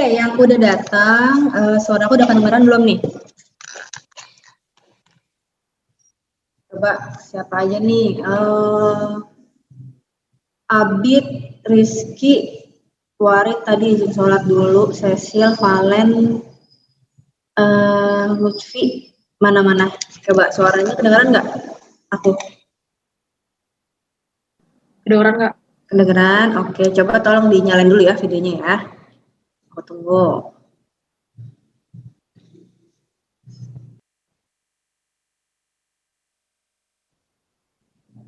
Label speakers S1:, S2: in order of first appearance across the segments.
S1: yang udah datang, suara aku udah kedengeran belum nih? Coba siapa aja nih? Abid, Rizky, Warid tadi izin sholat dulu, Cecil, Valen, Lutfi, mana-mana? Coba suaranya kedengeran nggak? Aku
S2: Kedengeran nggak?
S1: kedengeran. Oke, coba tolong dinyalain dulu ya videonya ya. Aku tunggu.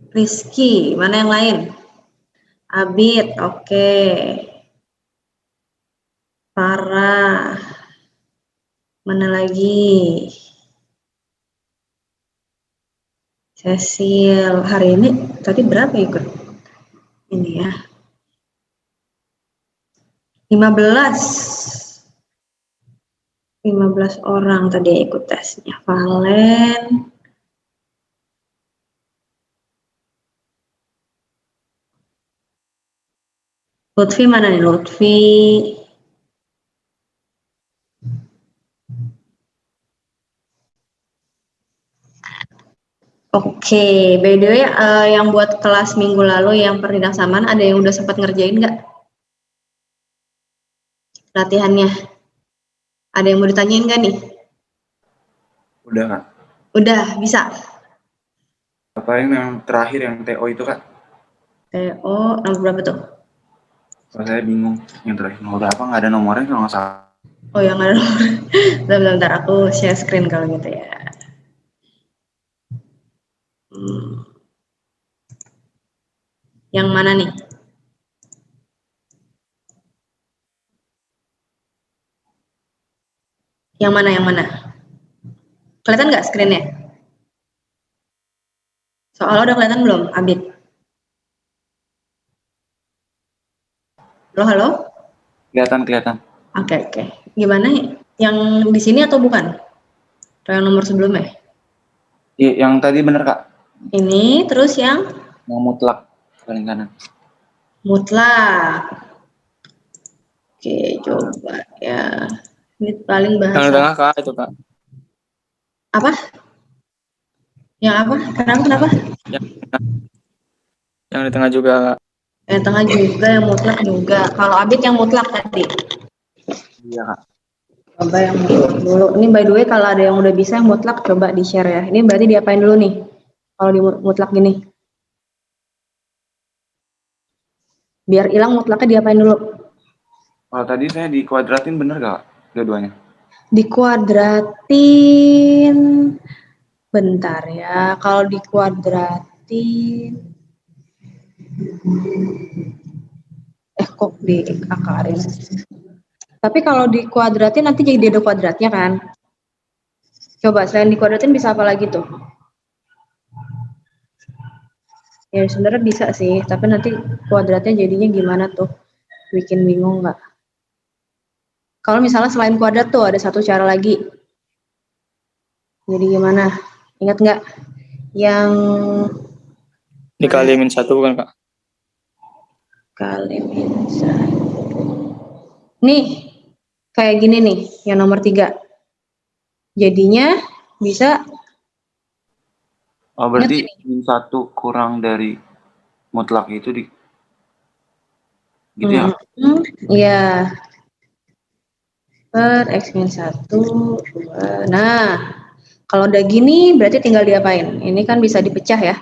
S1: Rizky, mana yang lain? Abid, oke. Farah, mana lagi? Cecil, hari ini tadi berapa ikut? Ini ya, 15 orang tadi ikut tesnya. Valen, Lutfi mana nih Lutfi? Oke, by the way, yang buat kelas minggu lalu yang penindasaman ada yang udah sempat ngerjain nggak latihannya? Ada yang mau ditanyain nggak nih?
S3: Udah Kak.
S1: Udah, bisa?
S3: Apa yang terakhir yang TO itu Kak?
S1: TO, nomor berapa tuh?
S3: Kalau saya bingung, yang terakhir nomor berapa, nggak ada nomornya kalau nggak salah.
S1: Oh, yang ada nomor. Bentar, aku share screen kalau gitu ya. Yang mana nih? Yang mana, yang mana? Kelihatan nggak screen-nya? Soalnya udah kelihatan belum, Abid? Halo?
S3: Kelihatan.
S1: Oke. Gimana? Yang di sini atau bukan? Atau yang nomor sebelumnya?
S3: Iya, yang tadi bener Kak.
S1: Ini, terus yang?
S3: Yang mutlak, paling kanan.
S1: Mutlak. Oke, coba ya. Ini paling bahasa.
S2: Yang tengah Kak itu Kak.
S1: Apa? Yang apa? Kenapa?
S2: Yang di tengah juga Kak.
S1: Yang tengah juga, yang mutlak juga. Kalau Abid yang mutlak tadi.
S3: Iya Kak.
S1: Coba yang mutlak dulu. Ini by the way kalau ada yang udah bisa yang mutlak coba di share ya. Ini berarti diapain dulu nih? Kalau di mutlak gini. Biar hilang mutlaknya diapain dulu?
S3: Kalau tadi saya dikuadratin bener gak dua-duanya?
S1: Dikuadratin. Bentar ya. Kalau dikuadratin. Kok diakarin? Tapi kalau dikuadratin nanti jadi ada kuadratnya kan? Coba selain dikuadratin bisa apa lagi tuh? Ya sebenarnya bisa sih, tapi nanti kuadratnya jadinya gimana tuh? Bikin bingung nggak? Kalau misalnya selain kuadrat tuh ada satu cara lagi. Jadi gimana? Ingat nggak? Yang
S2: Dikali min 1 bukan Kak?
S1: kali min 1. Nih, kayak gini nih, yang nomor 3. Jadinya bisa.
S3: Oh berarti min 1 kurang dari mutlak itu di gitu ya?
S1: Iya. Per X min 1, 2. Nah, kalau udah gini berarti tinggal diapain? Ini kan bisa dipecah ya.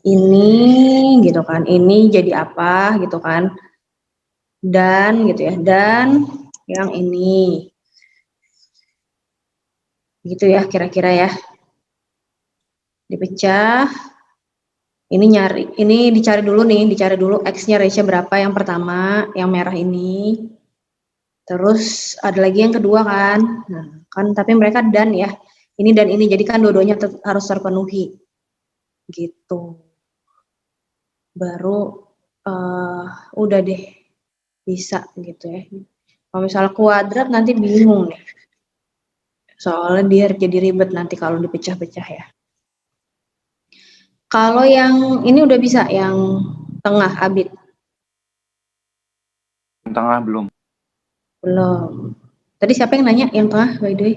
S1: Ini gitu kan. Ini jadi apa gitu kan. Dan gitu ya. Dan yang ini. Gitu ya kira-kira ya. Dipecah. Ini dicari dulu nih, dicari dulu X-nya ratio berapa yang pertama, yang merah ini. Terus ada lagi yang kedua kan. Nah, kan tapi mereka dan ya. Ini dan ini jadi kan dua-duanya harus terpenuhi. Gitu. Baru udah deh bisa gitu ya. Kalau misalnya kuadrat nanti bingung nih. Soalnya dia jadi ribet nanti kalau dipecah-pecah ya. Kalau yang ini udah bisa, yang tengah Abid.
S3: Yang tengah belum.
S1: Belum. Tadi siapa yang nanya yang tengah by the way?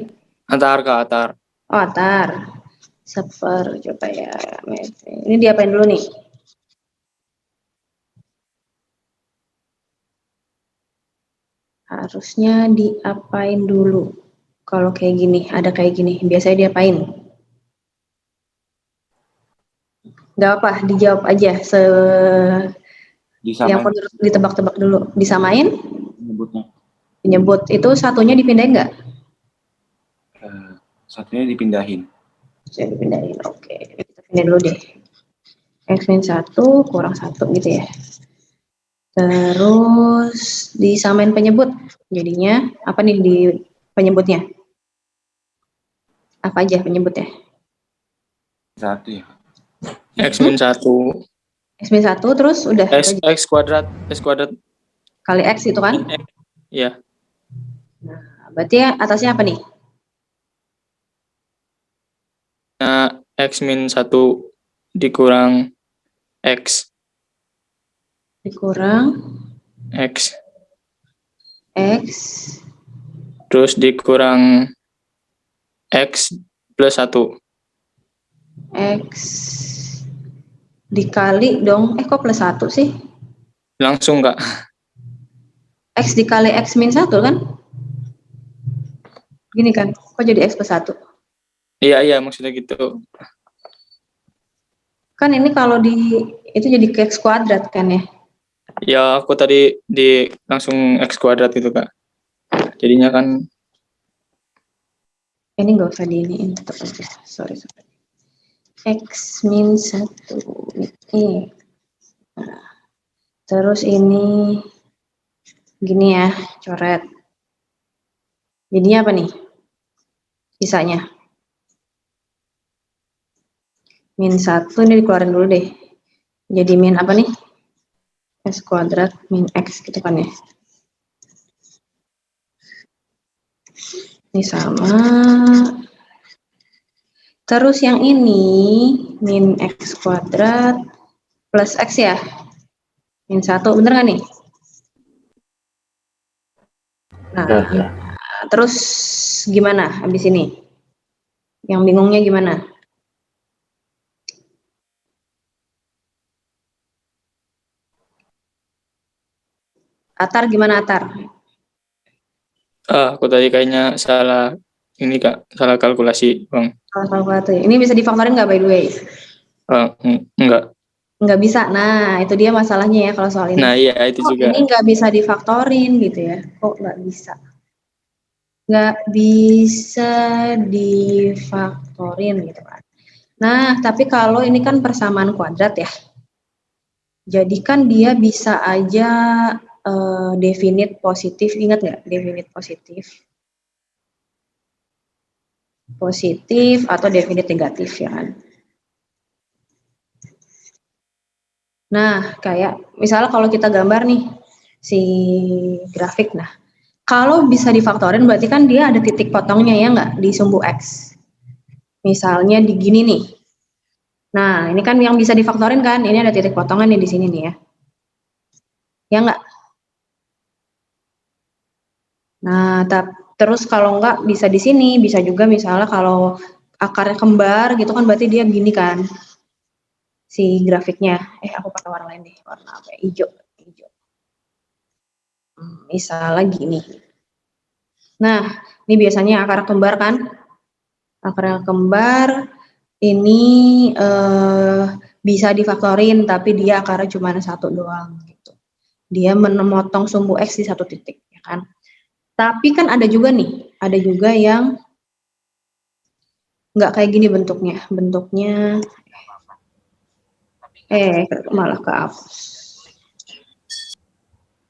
S2: Atar Kak, Atar.
S1: Oh, Atar. Coba ya. Ini diapain dulu nih? Harusnya diapain dulu? Kalau kayak gini, ada kayak gini, biasanya diapain? Gak apa, dijawab aja. Yang
S3: Disamain
S1: perlu ditebak-tebak dulu. Disamain?
S3: nyebutnya.
S1: Penyebut. Itu satunya dipindahin nggak?
S3: Satunya dipindahin.
S1: Bisa dipindahin. Oke. Kita pindahin dulu deh. X-1 kurang 1 gitu ya. Terus disamain penyebut. Jadinya apa nih di penyebutnya? Apa aja penyebutnya?
S3: 1 ya.
S2: X-1.
S1: X-1 terus udah
S2: X kuadrat. X kuadrat.
S1: kali X itu kan?
S2: Iya.
S1: Nah, berarti ya atasnya apa nih?
S2: Nah, X-1 dikurang X.
S1: Dikurang
S2: X.
S1: X.
S2: Terus dikurang X plus 1.
S1: X dikali dong. Kok plus 1 sih?
S2: Langsung Kak.
S1: X dikali X min 1 kan? Gini kan? Kok jadi X plus 1?
S2: Iya, maksudnya gitu.
S1: Kan ini kalau itu jadi X kuadrat kan ya?
S2: Ya, aku tadi langsung X kuadrat itu Kak. Jadinya kan
S1: Ini nggak usah diiniin tetap aja. Sorry. X min 1. Ini. Nah, terus ini gini ya, coret. Jadinya apa nih? Sisanya. Min 1 ini dikeluarin dulu deh. Jadi min apa nih? X kuadrat min X gitu kan ya. Ini sama. Terus yang ini min X kuadrat plus X ya. Min 1, bener gak nih? Nah, terus gimana habis ini? Yang bingungnya gimana? Atar gimana Atar?
S2: aku tadi kayaknya salah ini Kak, salah kalkulasi Bang.
S1: Salah kalkulator. Ini bisa difaktorin nggak by the way?
S2: Enggak.
S1: Nggak bisa. Nah, itu dia masalahnya ya kalau soal ini.
S2: Nah, iya itu juga.
S1: Ini nggak bisa difaktorin gitu ya. Kok nggak bisa? Nggak bisa difaktorin gitu kan. Nah, tapi kalau ini kan persamaan kuadrat ya. Jadi kan dia bisa aja definite positif. Ingat nggak definite positif? Positif atau definite negatif ya kan. Nah, kayak misalnya kalau kita gambar nih si grafik. Nah, kalau bisa difaktorin berarti kan dia ada titik potongnya ya nggak di sumbu X. Misalnya di gini nih. Nah, ini kan yang bisa difaktorin kan, ini ada titik potongan nih di sini nih ya. Ya nggak? Nah, terus kalau nggak bisa di sini, bisa juga misalnya kalau akarnya kembar gitu kan berarti dia gini kan. Si grafiknya. Aku pakai warna lain deh, warna apa ya? Hijau. Misalnya gini. Nah, ini biasanya akar kembar kan? Akar kembar ini bisa difaktorin tapi dia akarnya cuma 1 doang gitu. Dia memotong sumbu X di 1 titik ya kan. Tapi kan ada juga yang nggak kayak gini bentuknya. Bentuknya malah kehapus.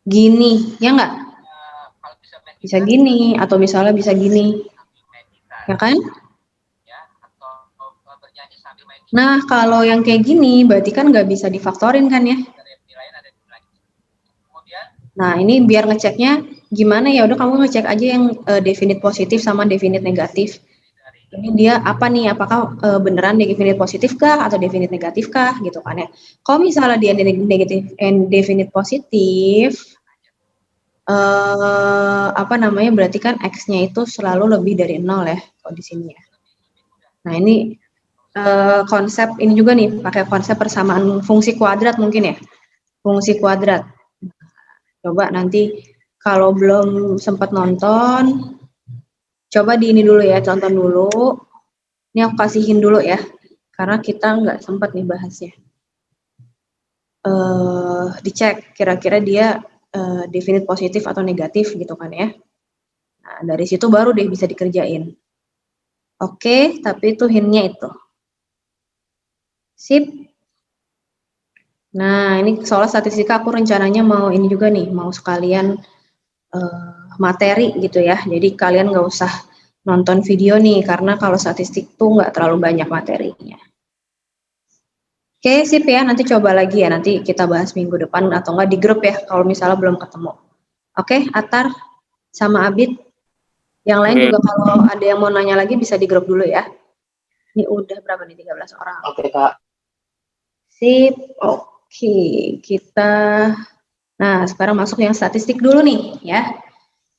S1: Gini, ya nggak? Bisa gini atau misalnya bisa gini. Ya kan? Nah, kalau yang kayak gini berarti kan nggak bisa difaktorin kan ya? Nah, ini biar ngeceknya gimana ya udah kamu ngecek aja yang definite positif sama definite negatif. Ini dia apa nih? Apakah beneran definite positif kah atau definite negatif kah gitu kan ya? Kalau misalnya dia negatif and definite positif, Berarti kan X-nya itu selalu lebih dari 0 ya, kalau di sini ya. Nah, ini konsep ini juga nih, pakai konsep persamaan fungsi kuadrat mungkin ya. Fungsi kuadrat. Coba nanti kalau belum sempat nonton, coba di ini dulu ya, tonton dulu. Ini aku kasihin dulu ya, karena kita nggak sempat nih bahasnya. Dicek kira-kira dia definite positif atau negatif gitu kan ya. Nah, dari situ baru deh bisa dikerjain. Oke, tapi itu hintnya itu. Sip. Nah, ini soal statistika aku rencananya mau ini juga nih, mau sekalian materi gitu ya. Jadi kalian nggak usah nonton video nih, karena kalau statistik tuh nggak terlalu banyak materinya. Oke, sip ya. Nanti coba lagi ya. Nanti kita bahas minggu depan atau nggak di grup ya, kalau misalnya belum ketemu. Oke, Atar sama Abid. Yang lain juga kalau ada yang mau nanya lagi bisa di grup dulu ya. Ini udah berapa nih? 13 orang.
S2: Oke, Kak.
S1: Sip. Oke, kita sekarang masuk yang statistik dulu nih ya.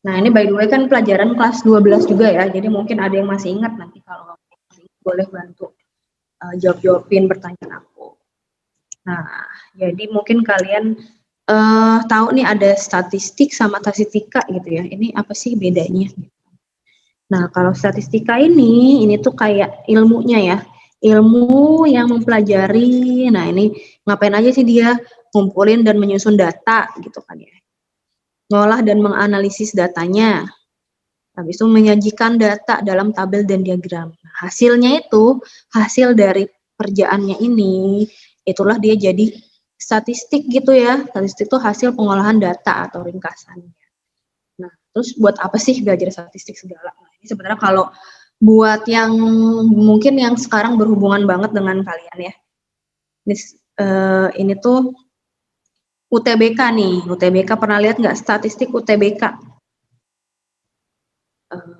S1: Nah, ini by the way kan pelajaran kelas 12 juga ya. Jadi mungkin ada yang masih ingat, nanti kalau masih ingat, boleh bantu jawab-jawabin pertanyaan aku. Nah, jadi mungkin kalian tahu nih ada statistik sama statistika gitu ya. Ini apa sih bedanya? Nah, kalau statistika ini tuh kayak ilmunya ya. Ilmu yang mempelajari, nah ini ngapain aja sih dia? Ngumpulin dan menyusun data gitu kan ya. Ngolah dan menganalisis datanya. Habis itu menyajikan data dalam tabel dan diagram. Nah, hasilnya itu, hasil dari kerjaannya ini, itulah dia jadi statistik gitu ya. Statistik itu hasil pengolahan data atau ringkasannya. Nah, terus buat apa sih belajar statistik segala? Nah, ini sebenarnya kalau buat yang mungkin yang sekarang berhubungan banget dengan kalian ya. Ini tuh UTBK nih. UTBK pernah lihat nggak statistik UTBK?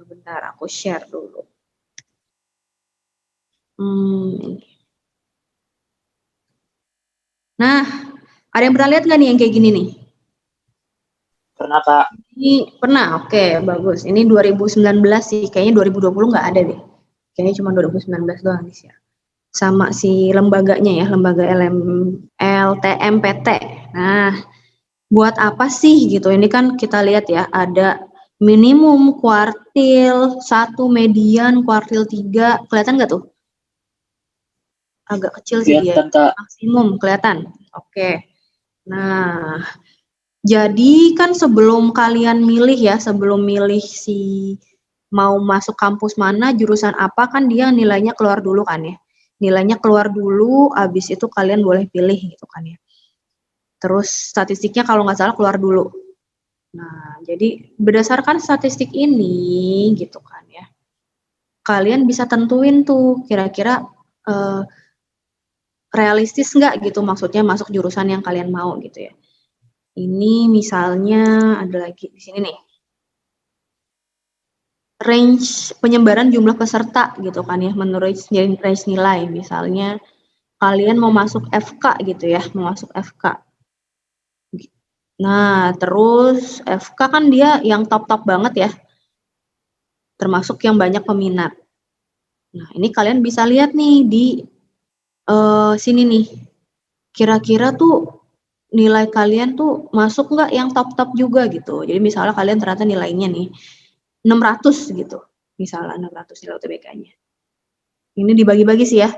S1: Bentar, aku share dulu. Ini. Nah, ada yang pernah lihat nggak nih yang kayak gini nih?
S2: Pernah, Kak.
S1: Ini pernah, oke, bagus. Ini 2019 sih, kayaknya 2020 nggak ada deh. Kayaknya cuma 2019 doang sih ya. Sama si lembaganya ya, lembaga LTMPT. Nah, buat apa sih gitu? Ini kan kita lihat ya, ada minimum kuartil 1, median kuartil 3. Kelihatan nggak tuh? Agak kecil sih dia. Maksimum kelihatan. Oke. Nah, jadi kan sebelum kalian milih ya, sebelum milih si mau masuk kampus mana, jurusan apa, kan dia nilainya keluar dulu kan ya. Nilainya keluar dulu, habis itu kalian boleh pilih gitu kan ya. Terus statistiknya kalau nggak salah keluar dulu. Nah, jadi berdasarkan statistik ini gitu kan ya, kalian bisa tentuin tuh kira-kira realistis nggak gitu, maksudnya masuk jurusan yang kalian mau gitu ya. Ini misalnya ada lagi di sini nih. Range penyebaran jumlah peserta gitu kan ya, menurut range nilai. Misalnya kalian mau masuk FK gitu ya, mau masuk FK. Nah, terus FK kan dia yang top-top banget ya, termasuk yang banyak peminat. Nah, ini kalian bisa lihat nih di sini nih. Kira-kira tuh nilai kalian tuh masuk nggak yang top-top juga gitu. Jadi misalnya kalian ternyata nilainya nih 600 gitu. Misalnya 600 nilai UTBK-nya. Ini dibagi-bagi sih ya.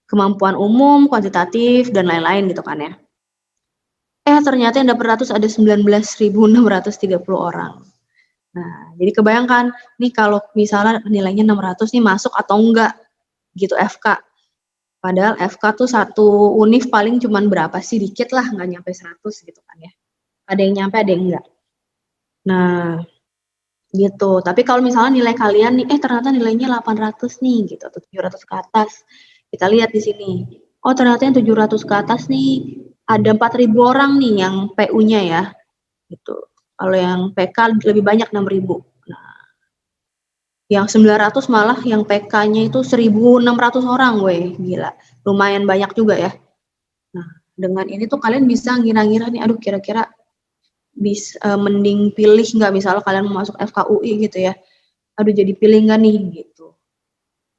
S1: Kemampuan umum, kuantitatif, dan lain-lain gitu kan ya. Ternyata yang dapat 100 ada 19.630 orang. Nah, jadi kebayangkan nih kalau misalnya nilainya 600 nih masuk atau enggak gitu FK. Padahal FK tuh satu univ paling cuman berapa sih, dikit lah, nggak nyampe 100 gitu kan ya. Ada yang nyampe, ada yang enggak. Nah, gitu. Tapi kalau misalnya nilai kalian nih, ternyata nilainya 800 nih gitu, atau 700 ke atas. Kita lihat di sini. Oh, ternyata yang 700 ke atas nih ada 4.000 orang nih yang PU-nya ya. Gitu. Kalau yang PK lebih banyak 6.000. Nah, yang 900 malah yang PK-nya itu 1.600 orang, weh, gila. Lumayan banyak juga ya. Nah, dengan ini tuh kalian bisa ngira-ngira nih, aduh kira-kira mending pilih nggak, misalnya kalian mau masuk FKUI gitu ya, aduh jadi pilih nggak nih gitu.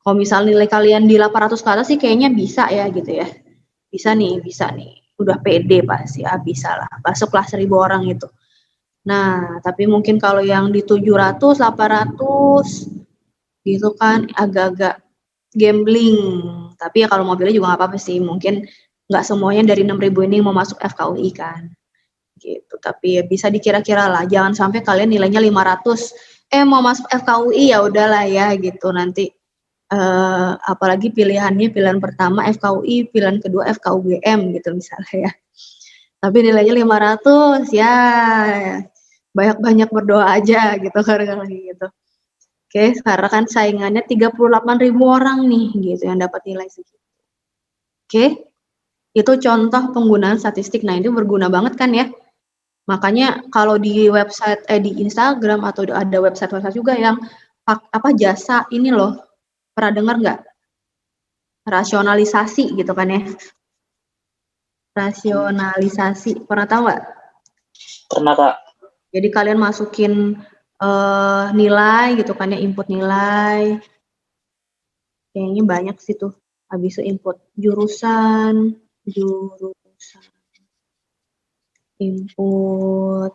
S1: Kalau misalnya nilai kalian di 800 ke atas sih kayaknya bisa ya gitu ya, bisa nih, udah pede pasti, bisa lah, masuklah 1.000 orang itu. Nah, tapi mungkin kalau yang di 700, 800 gitu kan agak-agak gambling. Tapi ya kalau mau pilih juga nggak apa-apa sih, mungkin nggak semuanya dari 6.000 ini mau masuk FKUI kan. Gitu. Tapi ya bisa dikira-kira lah, jangan sampai kalian nilainya 500, mau masuk FKUI ya udahlah ya gitu. Nanti apalagi pilihan pertama FKUI, pilihan kedua FKUGM gitu misalnya ya. Tapi nilainya 500 ya banyak-banyak berdoa aja gitu kalau gitu. Oke, karena kan saingannya 38.000 orang nih gitu yang dapat nilai segitu. Oke, itu contoh penggunaan statistik. Nah, itu berguna banget kan ya. Makanya kalau di website di Instagram atau ada website juga yang jasa ini loh, pernah dengar nggak? Rasionalisasi gitu kan ya. Rasionalisasi, pernah tahu nggak?
S2: Pernah, Kak.
S1: Jadi kalian masukin nilai gitu kan ya, input nilai. Kayaknya banyak sih tuh. Habis itu input jurusan, input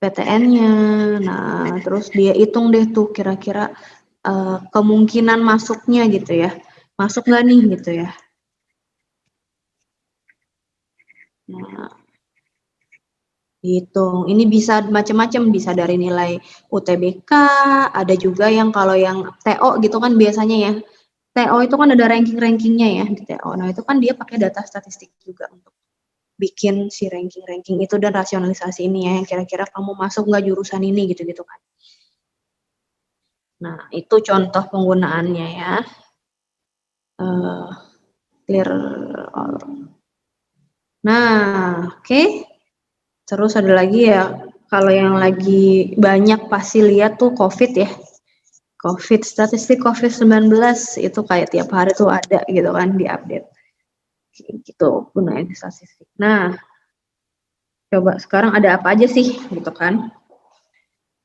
S1: PTN-nya. Nah, terus dia hitung deh tuh kira-kira kemungkinan masuknya gitu ya. Masuk nggak nih gitu ya. Nah, hitung. Ini bisa macam-macam, bisa dari nilai UTBK, ada juga yang kalau yang TO gitu kan biasanya ya. TO itu kan ada ranking-rankingnya ya di TO. Nah, itu kan dia pakai data statistik juga untuk bikin si ranking-ranking itu dan rasionalisasi ini ya, yang kira-kira kamu masuk nggak jurusan ini gitu-gitu kan. Nah, itu contoh penggunaannya ya. Clear all. Nah, oke. Terus ada lagi ya, kalau yang lagi banyak pasti lihat tuh COVID ya. COVID, statistik COVID-19 itu kayak tiap hari tuh ada gitu kan, diupdate. Gitu, gunain statistik. Nah, coba sekarang ada apa aja sih gitu kan.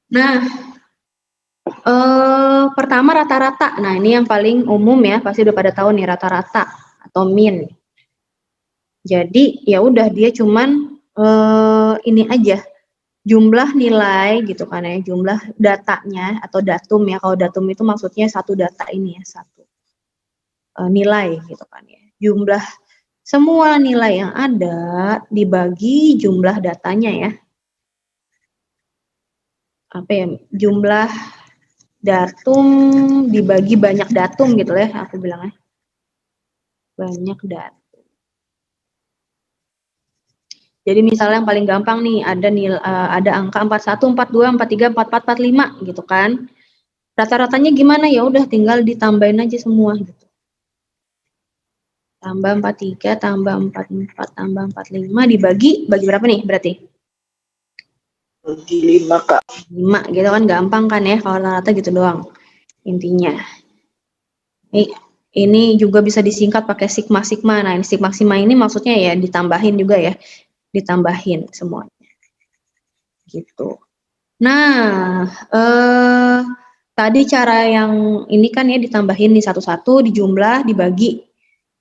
S1: Nah, pertama rata-rata. Nah, ini yang paling umum ya, pasti udah pada tahu nih rata-rata atau mean. Jadi ya udah dia cuman ini aja, jumlah nilai gitu kan ya, jumlah datanya atau datum ya. Kalau datum itu maksudnya satu data ini ya, satu nilai gitu kan ya. Jumlah semua nilai yang ada dibagi jumlah datanya ya. Apa ya, jumlah datum dibagi banyak datum gitu ya, aku bilangnya. Banyak datum. Jadi misalnya yang paling gampang nih, ada angka 41, 42, 43, 44, 45 gitu kan. Rata-ratanya gimana? Ya udah tinggal ditambahin aja semua gitu. Tambah 43, tambah 44, tambah 45 dibagi berapa nih berarti?
S2: Bagi 5, Kak.
S1: 5 gitu kan, gampang kan ya, kalau rata-rata gitu doang intinya. Ini juga bisa disingkat pakai sigma-sigma. Nah, ini sigma-sigma ini maksudnya ya ditambahin juga ya. Ditambahin semuanya. Gitu. Nah, tadi cara yang ini kan ya ditambahin nih satu-satu, dijumlah, dibagi.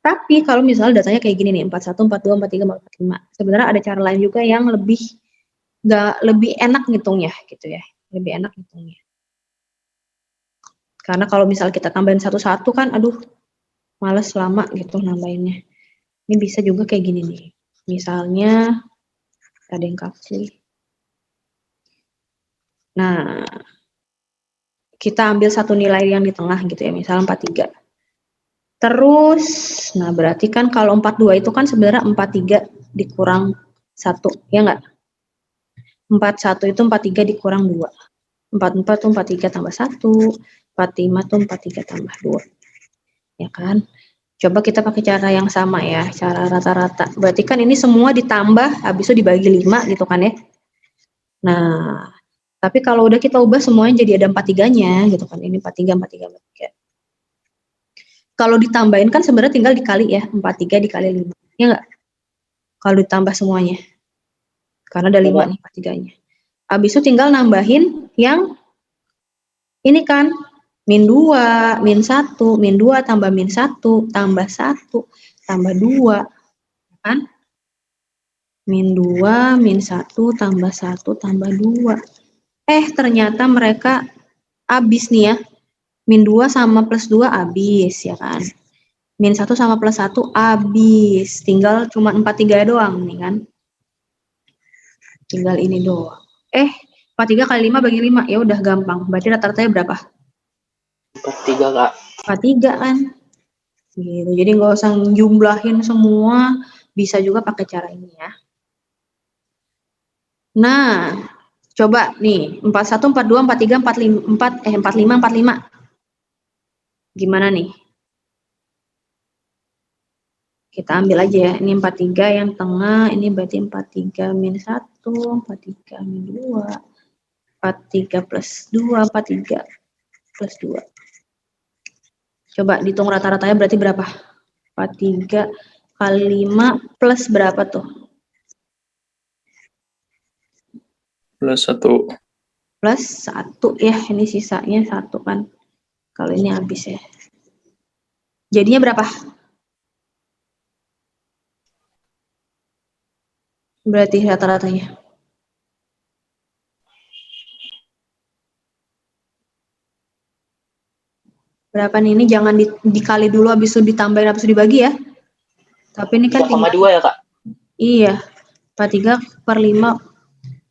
S1: Tapi kalau misalnya datanya kayak gini nih, 41, 42, 43, 45. Sebenarnya ada cara lain juga yang lebih enak ngitungnya gitu ya. Lebih enak ngitungnya. Karena kalau misalnya kita tambahin satu-satu kan aduh males lama gitu nambahinnya. Ini bisa juga kayak gini nih. Misalnya ada yang kasih. Nah, kita ambil satu nilai yang di tengah gitu ya, misalnya 43. Terus, nah berarti kan kalau 42 itu kan sebenarnya 43 dikurang 1, ya enggak? 41 itu 43 dikurang 2. 44 tuh 43 tambah 1, 45 tuh 43 tambah 2. Ya kan? Coba kita pakai cara yang sama ya, cara rata-rata. Berarti kan ini semua ditambah, habis itu dibagi 5 gitu kan ya. Nah, tapi kalau udah kita ubah semuanya jadi ada 43-nya gitu kan. Ini 43, 43, 43. Kalau ditambahin kan sebenarnya tinggal dikali ya, 43 dikali 5. Ya enggak? Kalau ditambah semuanya. Karena ada 5 nih 4/3-nya. Habis itu tinggal nambahin yang ini kan, min 2, min 1, min 2 tambah min 1, tambah 1, tambah 2, kan? Min 2, min 1, tambah 1, tambah 2. Ternyata mereka habis nih ya. Min 2 sama plus 2 habis, ya kan? Min 1 sama plus 1 habis. Tinggal cuma 4/3 doang nih kan. Tinggal ini doang. 4/3 kali 5 bagi 5. Ya udah gampang. Berarti rata-ratanya berapa?
S4: 4/3 Kak.
S1: 4/3 kan. Gitu. Jadi nggak usah jumlahin semua. Bisa juga pakai cara ini ya. Nah, coba nih. 41, 42, 43, 45, 45. Gimana nih? Kita ambil aja ya. Ini 43 yang tengah. Ini berarti 43 min 1, 43 min 2. 43 plus 2, 43 plus 2. Coba dihitung rata-ratanya berarti berapa? 43 kali 5 plus berapa tuh?
S2: Plus 1.
S1: Plus 1 ya, ini sisanya 1 kan. Kalau ini habis ya. Jadinya berapa? Berarti rata-ratanya. Berapa nih? Ini jangan dikali dulu habis itu ditambahin habis itu dibagi ya. Tapi ini kan
S4: 3,2 ya Kak?
S1: Iya. 43 per 5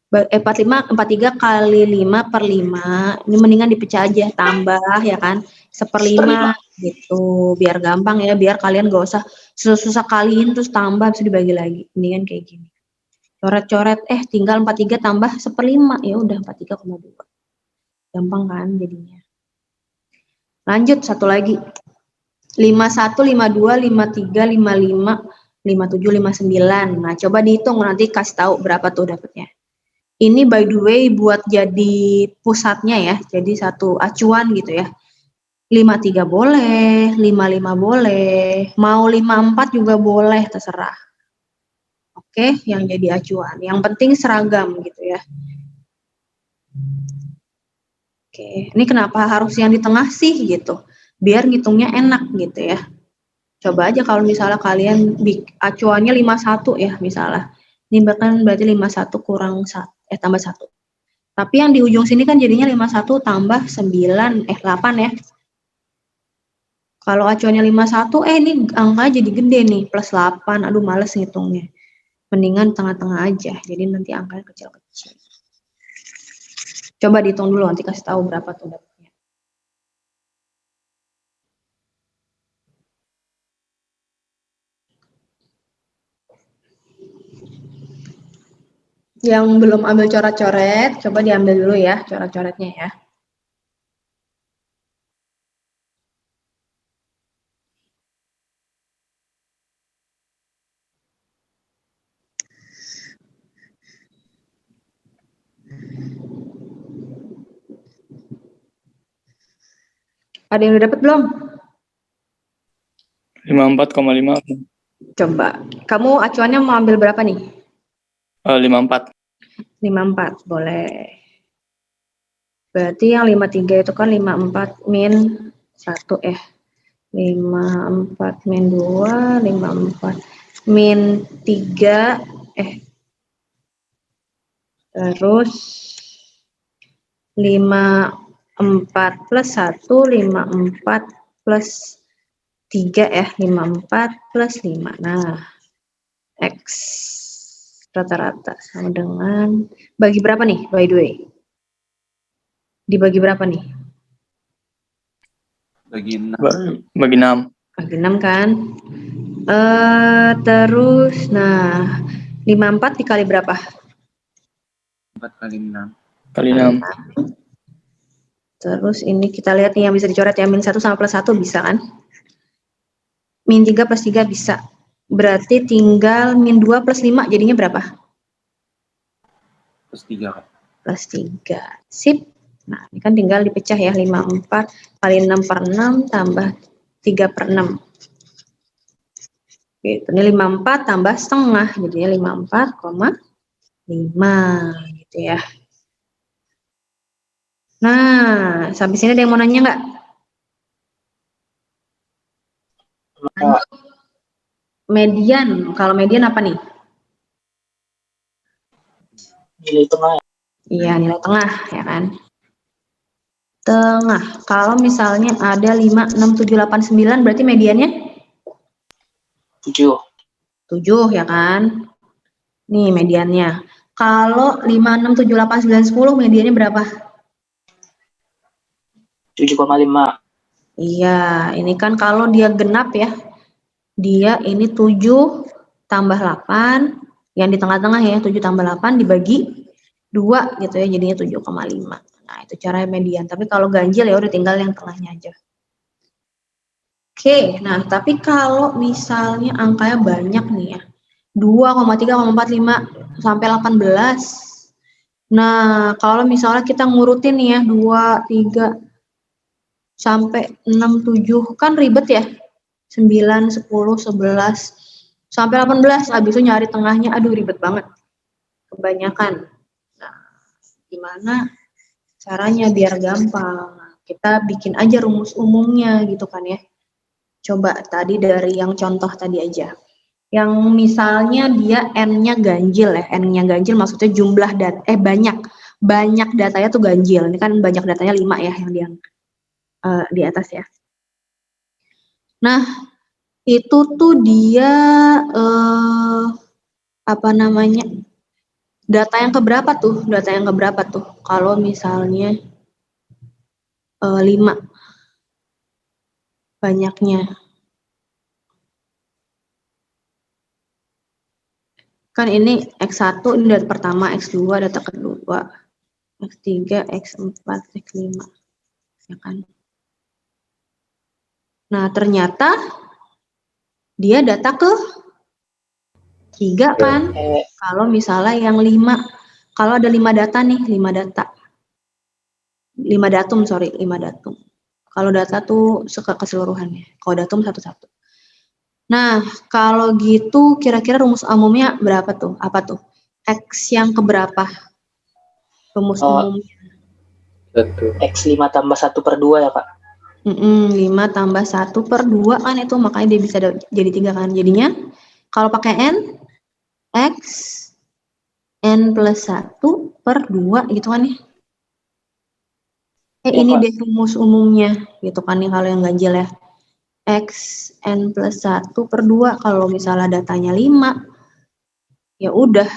S1: 43 kali 5 per 5. Ini mendingan dipecah aja, tambah ya kan. 1/5 gitu. Biar gampang ya, biar kalian gak usah susah-susah kaliin terus tambah bisa dibagi lagi. Mendingan kayak gini. Coret-coret tinggal 43 tambah 1/5. Ya udah 43,2. Gampang kan jadinya. Lanjut satu lagi. 51, 52, 53, 55, 57, 59. Nah, coba dihitung nanti kasih tahu berapa tuh dapatnya. Ini by the way buat jadi pusatnya ya, jadi satu acuan gitu ya. 53 boleh, 55 boleh, mau 54 juga boleh, terserah. Oke, yang jadi acuan. Yang penting seragam gitu ya. Oke, ini kenapa harus yang di tengah sih gitu? Biar ngitungnya enak gitu ya. Coba aja kalau misalnya kalian acuannya 51 ya misalnya. Ini bahkan berarti 51 kurang tambah 1. Tapi yang di ujung sini kan jadinya 51 tambah 9, 8 ya. Kalau acuannya 51, ini angka jadi gede nih, plus 8. Aduh, males ngitungnya. Mendingan tengah-tengah aja, jadi nanti angkanya kecil-kecil. Coba dihitung dulu, nanti kasih tahu berapa tuh dapatnya. Yang belum ambil coret-coret, coba diambil dulu ya, coret-coretnya ya. Ada yang udah dapat belum?
S2: 54,5.
S1: Coba. Kamu acuannya mau ambil berapa nih?
S2: 54.
S1: 54, boleh. Berarti yang 53 itu kan 54 min 1 ya. 54 min 2, 54 min 3, terus 54 plus 1, 54 plus 3 ya, 54 plus 5. Nah, X rata-rata sama dengan, bagi berapa nih by the way? Dibagi berapa nih?
S3: Bagi 6.
S2: Bagi 6.
S1: Bagi 6 kan? Terus, nah, 54 dikali berapa?
S3: 4 kali 6.
S2: Kali 6.
S1: Terus ini kita lihat nih yang bisa dicoret ya, min 1 sama plus 1 bisa kan? Min 3 plus 3 bisa. Berarti tinggal min 2 plus 5 jadinya berapa?
S3: Plus 3 Kak.
S1: Plus 3. Sip. Nah, ini kan tinggal dipecah ya, 54 kali 6 per 6 tambah 3 per 6. Gitu. Ini 54 tambah setengah, jadinya 54,5. 5 gitu ya. Nah, sampai sini ada yang mau nanya nggak? Lanjut. Median. Kalau median apa nih?
S4: Nilai tengah ya.
S1: Iya, nilai tengah, ya kan? Tengah. Kalau misalnya ada 5, 6, 7, 8, 9, berarti mediannya
S4: 7.
S1: 7, ya kan? Nih mediannya. Kalau 5, 6, 7, 8, 9, 10, mediannya berapa?
S4: 7,5.
S1: Iya, ini kan kalau dia genap ya. Dia ini 7 tambah 8, yang di tengah-tengah ya, 7 tambah 8 dibagi 2 gitu ya, jadinya 7,5. Nah, itu cara median. Tapi kalau ganjil ya udah tinggal yang tengahnya aja. Oke, nah tapi kalau misalnya angkanya banyak nih ya, 2,3,45 sampai 18. Nah, kalau misalnya kita ngurutin nih ya, 2, 3, sampai 6, 7, kan ribet ya. 9, 10, 11, sampai 18, habis itu nyari tengahnya, aduh ribet banget. Kebanyakan. Nah, gimana caranya biar gampang? Nah, kita bikin aja rumus umumnya gitu kan ya. Coba tadi dari yang contoh tadi aja. Yang misalnya dia N-nya ganjil ya. N-nya ganjil maksudnya jumlah banyak. Banyak datanya tuh ganjil. Ini kan banyak datanya 5 ya yang di atas ya. Nah, itu tuh dia apa namanya? Data yang keberapa tuh? Data yang keberapa tuh? Kalau misalnya 5 banyaknya. Kan ini X1, ini data pertama, X2 data kedua, X3, X4, X5. Ya kan? Nah, ternyata dia data ke 3 kan? Kalau misalnya yang 5, kalau ada 5 data nih, 5 data. 5 datum, sorry, 5 datum. Kalau data tuh keseluruhannya. Kalau datum satu-satu. Nah, kalau gitu kira-kira rumus umumnya berapa tuh? Apa tuh? X yang keberapa? Rumus umumnya.
S4: X5 tambah 1/2 ya, Kak?
S1: 5 tambah 1/2 kan itu, makanya dia bisa jadi 3 kan. Jadinya kalau pakai N, X N plus 1/2 gitu kan ya.
S4: Ya,
S1: Ini
S4: Kak.
S1: deh rumus umumnya gitu kan nih kalau yang ganjil ya. X N plus 1/2, kalau misalnya datanya 5, ya udah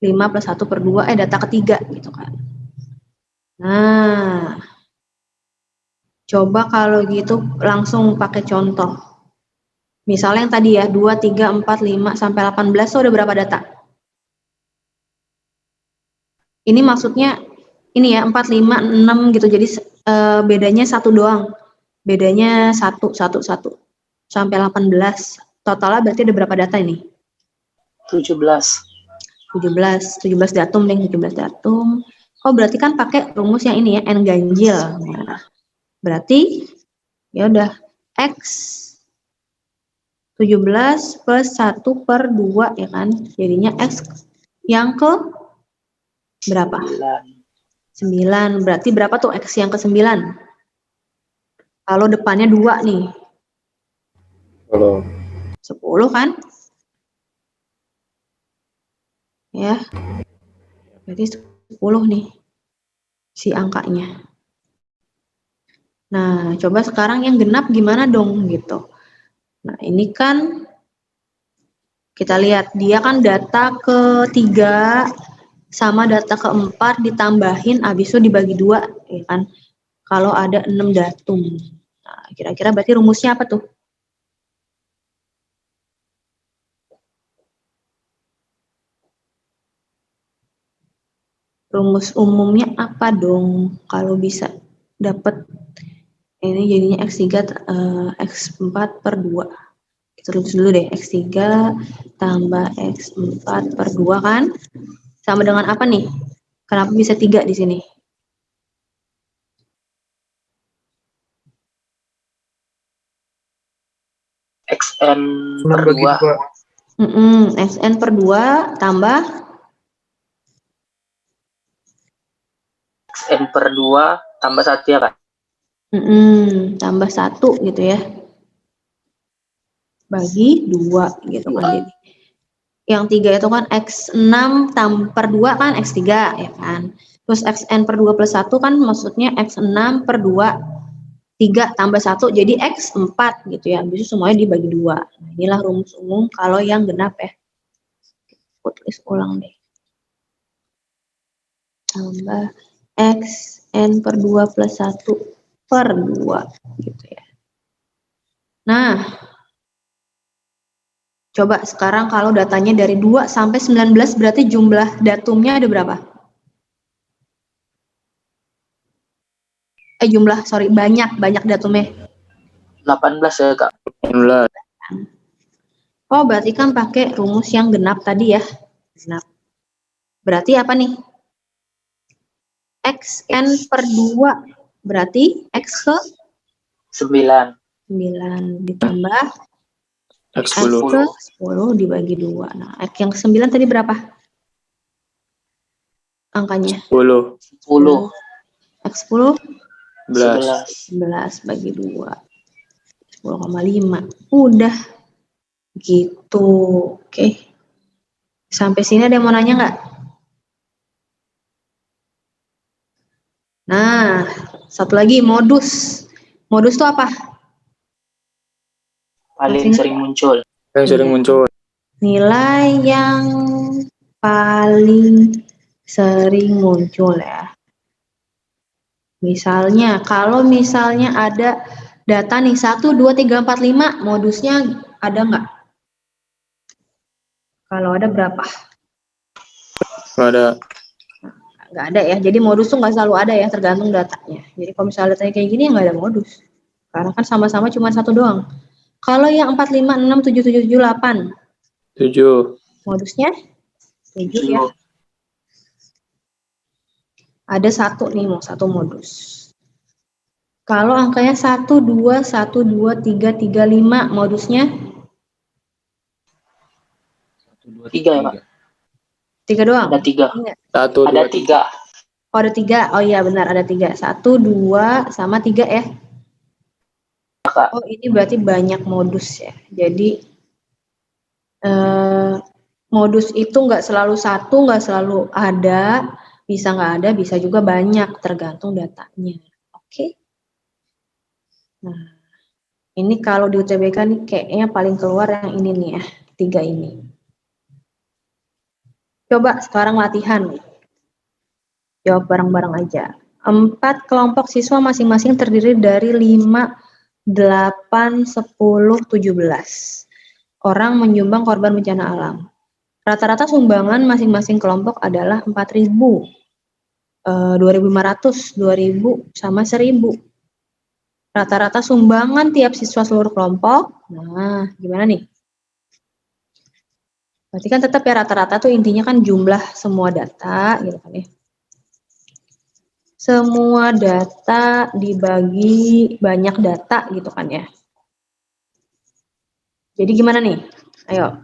S1: 5 plus 1/2, data ketiga gitu kan. Nah, coba kalau gitu langsung pakai contoh. Misalnya yang tadi ya, 2, 3, 4, 5, sampai 18 tuh udah berapa data? Ini maksudnya, ini ya, 4, 5, 6 gitu, jadi bedanya 1 doang. Bedanya 1, 1, 1. Sampai 18. Totalnya berarti ada berapa data ini?
S4: 17.
S1: 17 datum deh, 17 datum. Oh, berarti kan pakai rumus yang ini ya, N ganjil. Nah, berarti ya udah X 17 plus 1/2 ya kan. Jadinya X yang ke berapa? 9. Berarti berapa tuh X yang ke 9? Kalau depannya 2 nih. 10 kan? Ya. Berarti 10 nih si angkanya. Nah, coba sekarang yang genap gimana dong gitu. Nah, ini kan kita lihat dia kan data ketiga sama data keempat ditambahin, habis itu dibagi 2 ya kan. Kalau ada 6 datum. Nah, kira-kira berarti rumusnya apa tuh? Rumus umumnya apa dong? Kalau bisa dapat ini jadinya X3 X4/2. Kita rumus dulu deh, X3 tambah X4/2 kan? Sama dengan apa nih? Kenapa bisa 3 di sini?
S4: XN/2.
S1: XN/2 tambah
S4: XN per 2 tambah 1 ya Kak?
S1: Tambah 1 gitu ya. Bagi 2 gitu kan. Jadi yang 3 itu kan X6 per 2 kan X3 ya kan. Terus XN per 2 plus 1 kan maksudnya X6 per 2. 3 tambah 1 jadi X4 gitu ya. Bisa semuanya dibagi 2. Nah, inilah rumus umum kalau yang genap ya. Aku tulis ulang deh. Tambah XN per 2 plus 1 per 2 gitu ya. Nah, coba sekarang kalau datanya dari 2 sampai 19 berarti jumlah datumnya ada berapa? Banyak datumnya.
S4: 18 ya Kak?
S2: 19.
S1: Oh, berarti kan pakai rumus yang genap tadi ya. Genap. Berarti apa nih? XN per 2 berarti X ke
S4: 9.
S1: 9 ditambah X
S2: X10.
S1: ke 10 dibagi 2. Nah, X yang ke 9 tadi berapa? Angkanya
S2: 10.
S4: 10.
S1: X10
S2: 11.
S1: 11 bagi 2 10,5 udah gitu. Oke, sampai sini ada yang mau nanya nggak? Nah, satu lagi modus itu apa?
S4: Paling sering muncul.
S2: Yang sering
S1: Iya.
S2: muncul.
S1: Nilai yang paling sering muncul ya. Misalnya, kalau misalnya ada data nih 1, 2, 3, 4, 5, modusnya ada nggak? Kalau ada berapa?
S2: Kalau ada
S1: Nggak ada ya, jadi modus tuh nggak selalu ada ya, tergantung datanya. Jadi kalau misalnya datanya kayak gini, ya nggak ada modus. Karena kan sama-sama cuma satu doang. Kalau yang 4, 5, 6, 7, 7, 7, 8,
S2: 7.
S1: modusnya 7 ya. Ada satu modus. Kalau angkanya 1, 2, 1, 2, 3, 3, 5, modusnya
S3: 1, 2,
S4: 3 ya Kak?
S1: 3 doang?
S4: Ada 3.
S1: Enggak.
S2: 1,
S4: Ada
S2: 2,
S4: 3.
S1: Oh, ada 3. Oh iya benar, ada 3. 1, 2, sama 3 ya.
S4: Kak.
S1: Oh, ini berarti banyak modus ya. Jadi modus itu nggak selalu satu, nggak selalu ada, bisa nggak ada, bisa juga banyak, tergantung datanya. Oke. Nah, ini kalau di UTBK nih kayaknya paling keluar yang ini nih ya, 3 ini. Coba sekarang latihan. Jawab bareng-bareng aja. 4 kelompok siswa masing-masing terdiri dari 5, 8, 10, 17 orang menyumbang korban bencana alam. Rata-rata sumbangan masing-masing kelompok adalah 4.000, 2.500, 2.000, sama 1.000. Rata-rata sumbangan tiap siswa seluruh kelompok. Nah, gimana nih? Berarti kan tetap ya rata-rata tuh intinya kan jumlah semua data gitu kan ya. Semua data dibagi banyak data gitu kan ya. Jadi gimana nih? Ayo.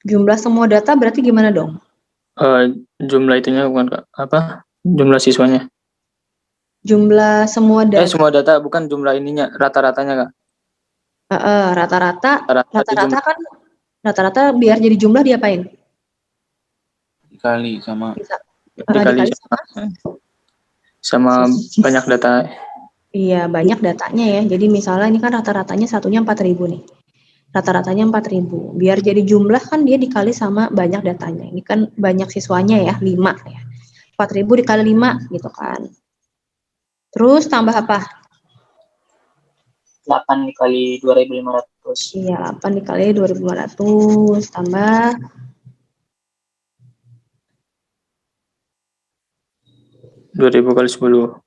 S1: Jumlah semua data berarti gimana dong?
S2: jumlah itunya bukan Kak. Apa? Jumlah siswanya.
S1: Jumlah semua data.
S2: Semua data bukan jumlah ininya, rata-ratanya Kak.
S1: Rata-rata
S2: Jumlah
S1: kan rata-rata biar jadi jumlah diapain?
S3: Dikali sama
S1: Bisa
S2: dikali
S1: dikali
S2: sama banyak data.
S1: Iya, banyak datanya ya. Jadi misalnya ini kan rata-ratanya satunya 4.000 nih. Rata-ratanya 4.000. Biar jadi jumlah kan dia dikali sama banyak datanya. Ini kan banyak siswanya ya, 5 ya. 4.000 dikali 5 gitu kan. Terus tambah apa?
S4: 8 dikali 2.500.
S1: Iya, 8 dikali 2.500 tambah
S2: 2.000 kali 10.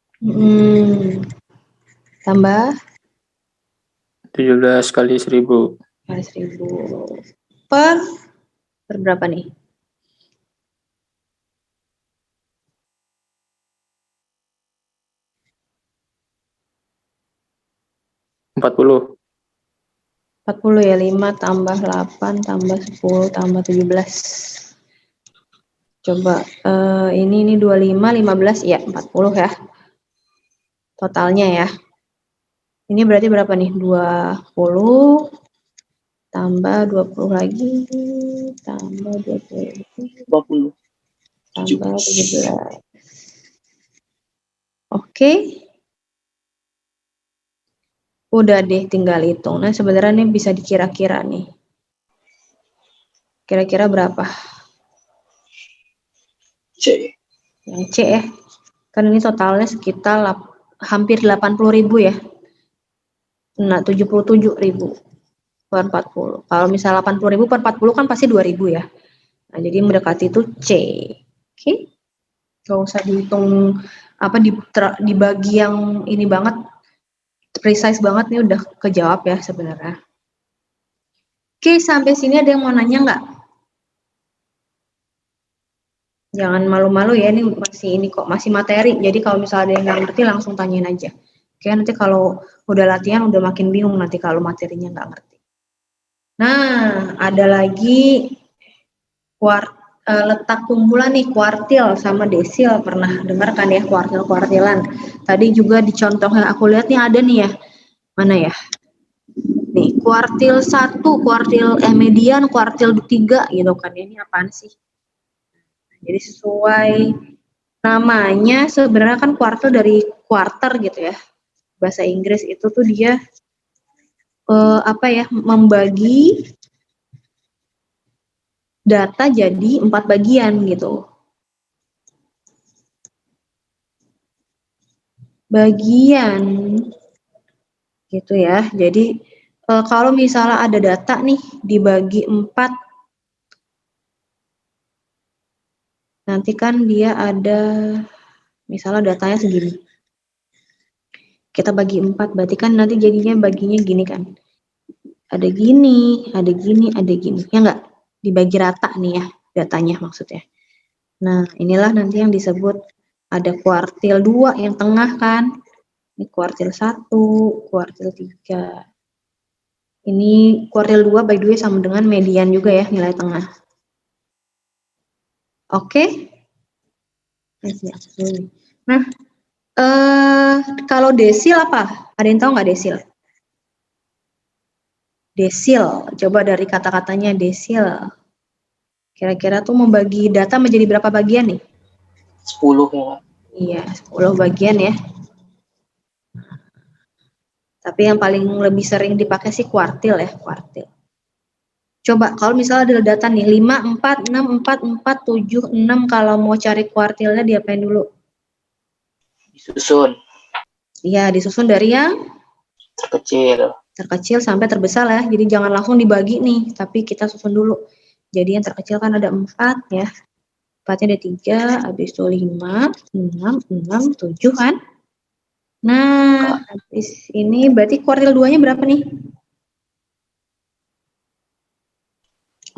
S1: Tambah
S2: 17 kali 1.000.
S1: kali 1.000 per berapa nih?
S2: 40.
S1: 40 ya, 5 tambah 8 tambah 10 tambah 17. Coba, ini 25, 15, ya 40 ya. Totalnya ya. Ini berarti berapa nih? 20 tambah 20 lagi, tambah 20
S4: 20.
S1: tambah 17. Oke. Udah deh, tinggal hitung. Nah, sebenarnya nih bisa dikira-kira nih. Kira-kira berapa?
S4: C.
S1: Yang C ya. Kan ini totalnya sekitar hampir 80.000 ya. Nah, 77.000 per 40. Kalau misal 80.000 per 40 kan pasti 2.000 ya. Nah, jadi mendekati itu C. Oke. Gak usah dihitung apa dibagi yang ini banget, precise banget nih udah kejawab ya sebenarnya. Oke, sampai sini ada yang mau nanya nggak? Jangan malu-malu ya, ini masih materi. Jadi kalau misalnya ada yang nggak ngerti langsung tanyain aja. Oke, nanti kalau udah latihan udah makin bingung nanti kalau materinya nggak ngerti. Nah, ada lagi letak kumpulan nih, kuartil sama desil. Pernah dengar kan ya kuartil-kuartilan. Tadi juga di contoh yang aku lihat nih ada nih ya. Mana ya? Nih, kuartil 1, median, kuartil 3 gitu kan. Ini apaan sih? Jadi sesuai namanya sebenarnya kan kuartil dari quarter gitu ya. Bahasa Inggris itu tuh dia membagi data jadi 4 bagian gitu. Bagian gitu ya. Jadi kalau misalnya ada data nih dibagi 4, nanti kan dia ada misalnya datanya segini. Kita bagi 4, berarti kan nanti jadinya baginya gini kan. Ada gini, ada gini, ada gini. Ya enggak? Dibagi rata nih ya datanya maksudnya. Nah, inilah nanti yang disebut ada kuartil 2 yang tengah kan. Ini kuartil 1, kuartil 3. Ini kuartil 2 by the way sama dengan median juga ya, nilai tengah. Oke? Nah, kalau desil apa? Ada yang tahu nggak desil? Desil, coba dari kata-katanya desil. Kira-kira tuh membagi data menjadi berapa bagian nih?
S4: 10 ya.
S1: Iya, 10 bagian ya. Tapi yang paling lebih sering dipakai sih kuartil ya, kuartil. Coba kalau misalnya ada data nih 5, 4, 6, 4, 4, 7, 6, kalau mau cari kuartilnya diapain dulu?
S4: Disusun.
S1: Iya, disusun dari yang terkecil sampai terbesar ya. Jadi jangan langsung dibagi nih, tapi kita susun dulu. Jadi yang terkecil kan ada 4 ya. 4-nya ada 3, habis itu 5, 6, 6, 7 kan. Nah, habis ini berarti kuartil 2-nya berapa nih?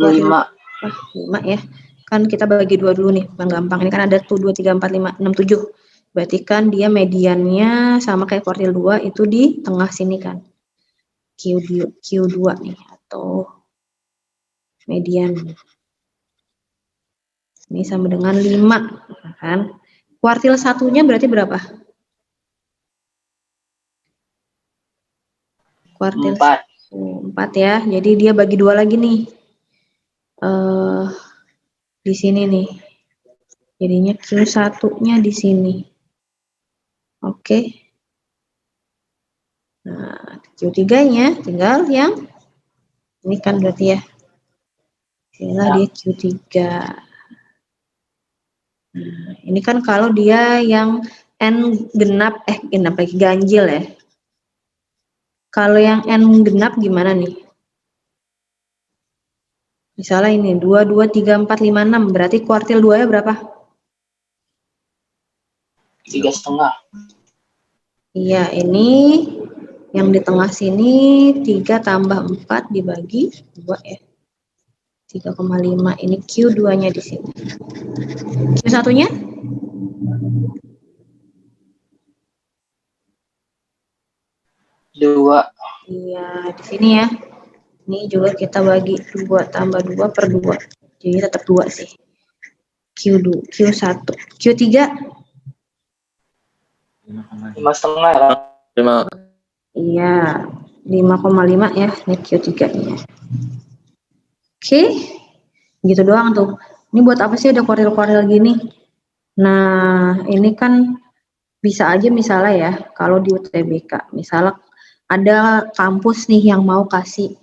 S4: 5.
S1: 5 ya. Kan kita bagi 2 dulu nih, Bang gampang. Ini kan ada tuh 2, 3, 4, 5, 6, 7. Berarti kan dia mediannya sama kayak kuartil 2 itu di tengah sini kan. Q2 nih atau median. Ini sama dengan 5 kan. Kuartil satunya berarti berapa? Kuartil 4 ya. Jadi dia bagi 2 lagi nih. Di sini nih. Jadinya Q1-nya di sini. Oke. Nah, Q3-nya tinggal yang ini kan berarti ya. Inilah dia Q3. Nah, ini kan kalau dia yang N genap lagi ganjil ya. Kalau yang N genap gimana nih? Misalnya ini 2, 2, 3, 4, 5, 6. Berarti kuartil 2-nya berapa?
S4: 3,5.
S1: Iya, ini yang di tengah sini 3 tambah 4 dibagi 2 ya. 3,5. Ini Q2-nya di sini. Q1-nya?
S4: Dua.
S1: Iya, di sini ya. Ini juga kita bagi 2 tambah 2 per 2. Jadi tetap 2 sih. Q2, Q1, Q3
S4: 5,5 ya Kak.
S2: 5.
S1: iya 5,5 ya, ini Q3-nya. Oke, gitu doang tuh. Ini buat apa sih ada kuartil-kuartil gini? Nah, ini kan bisa aja misalnya ya, kalau di UTBK, misalnya ada kampus nih yang mau kasih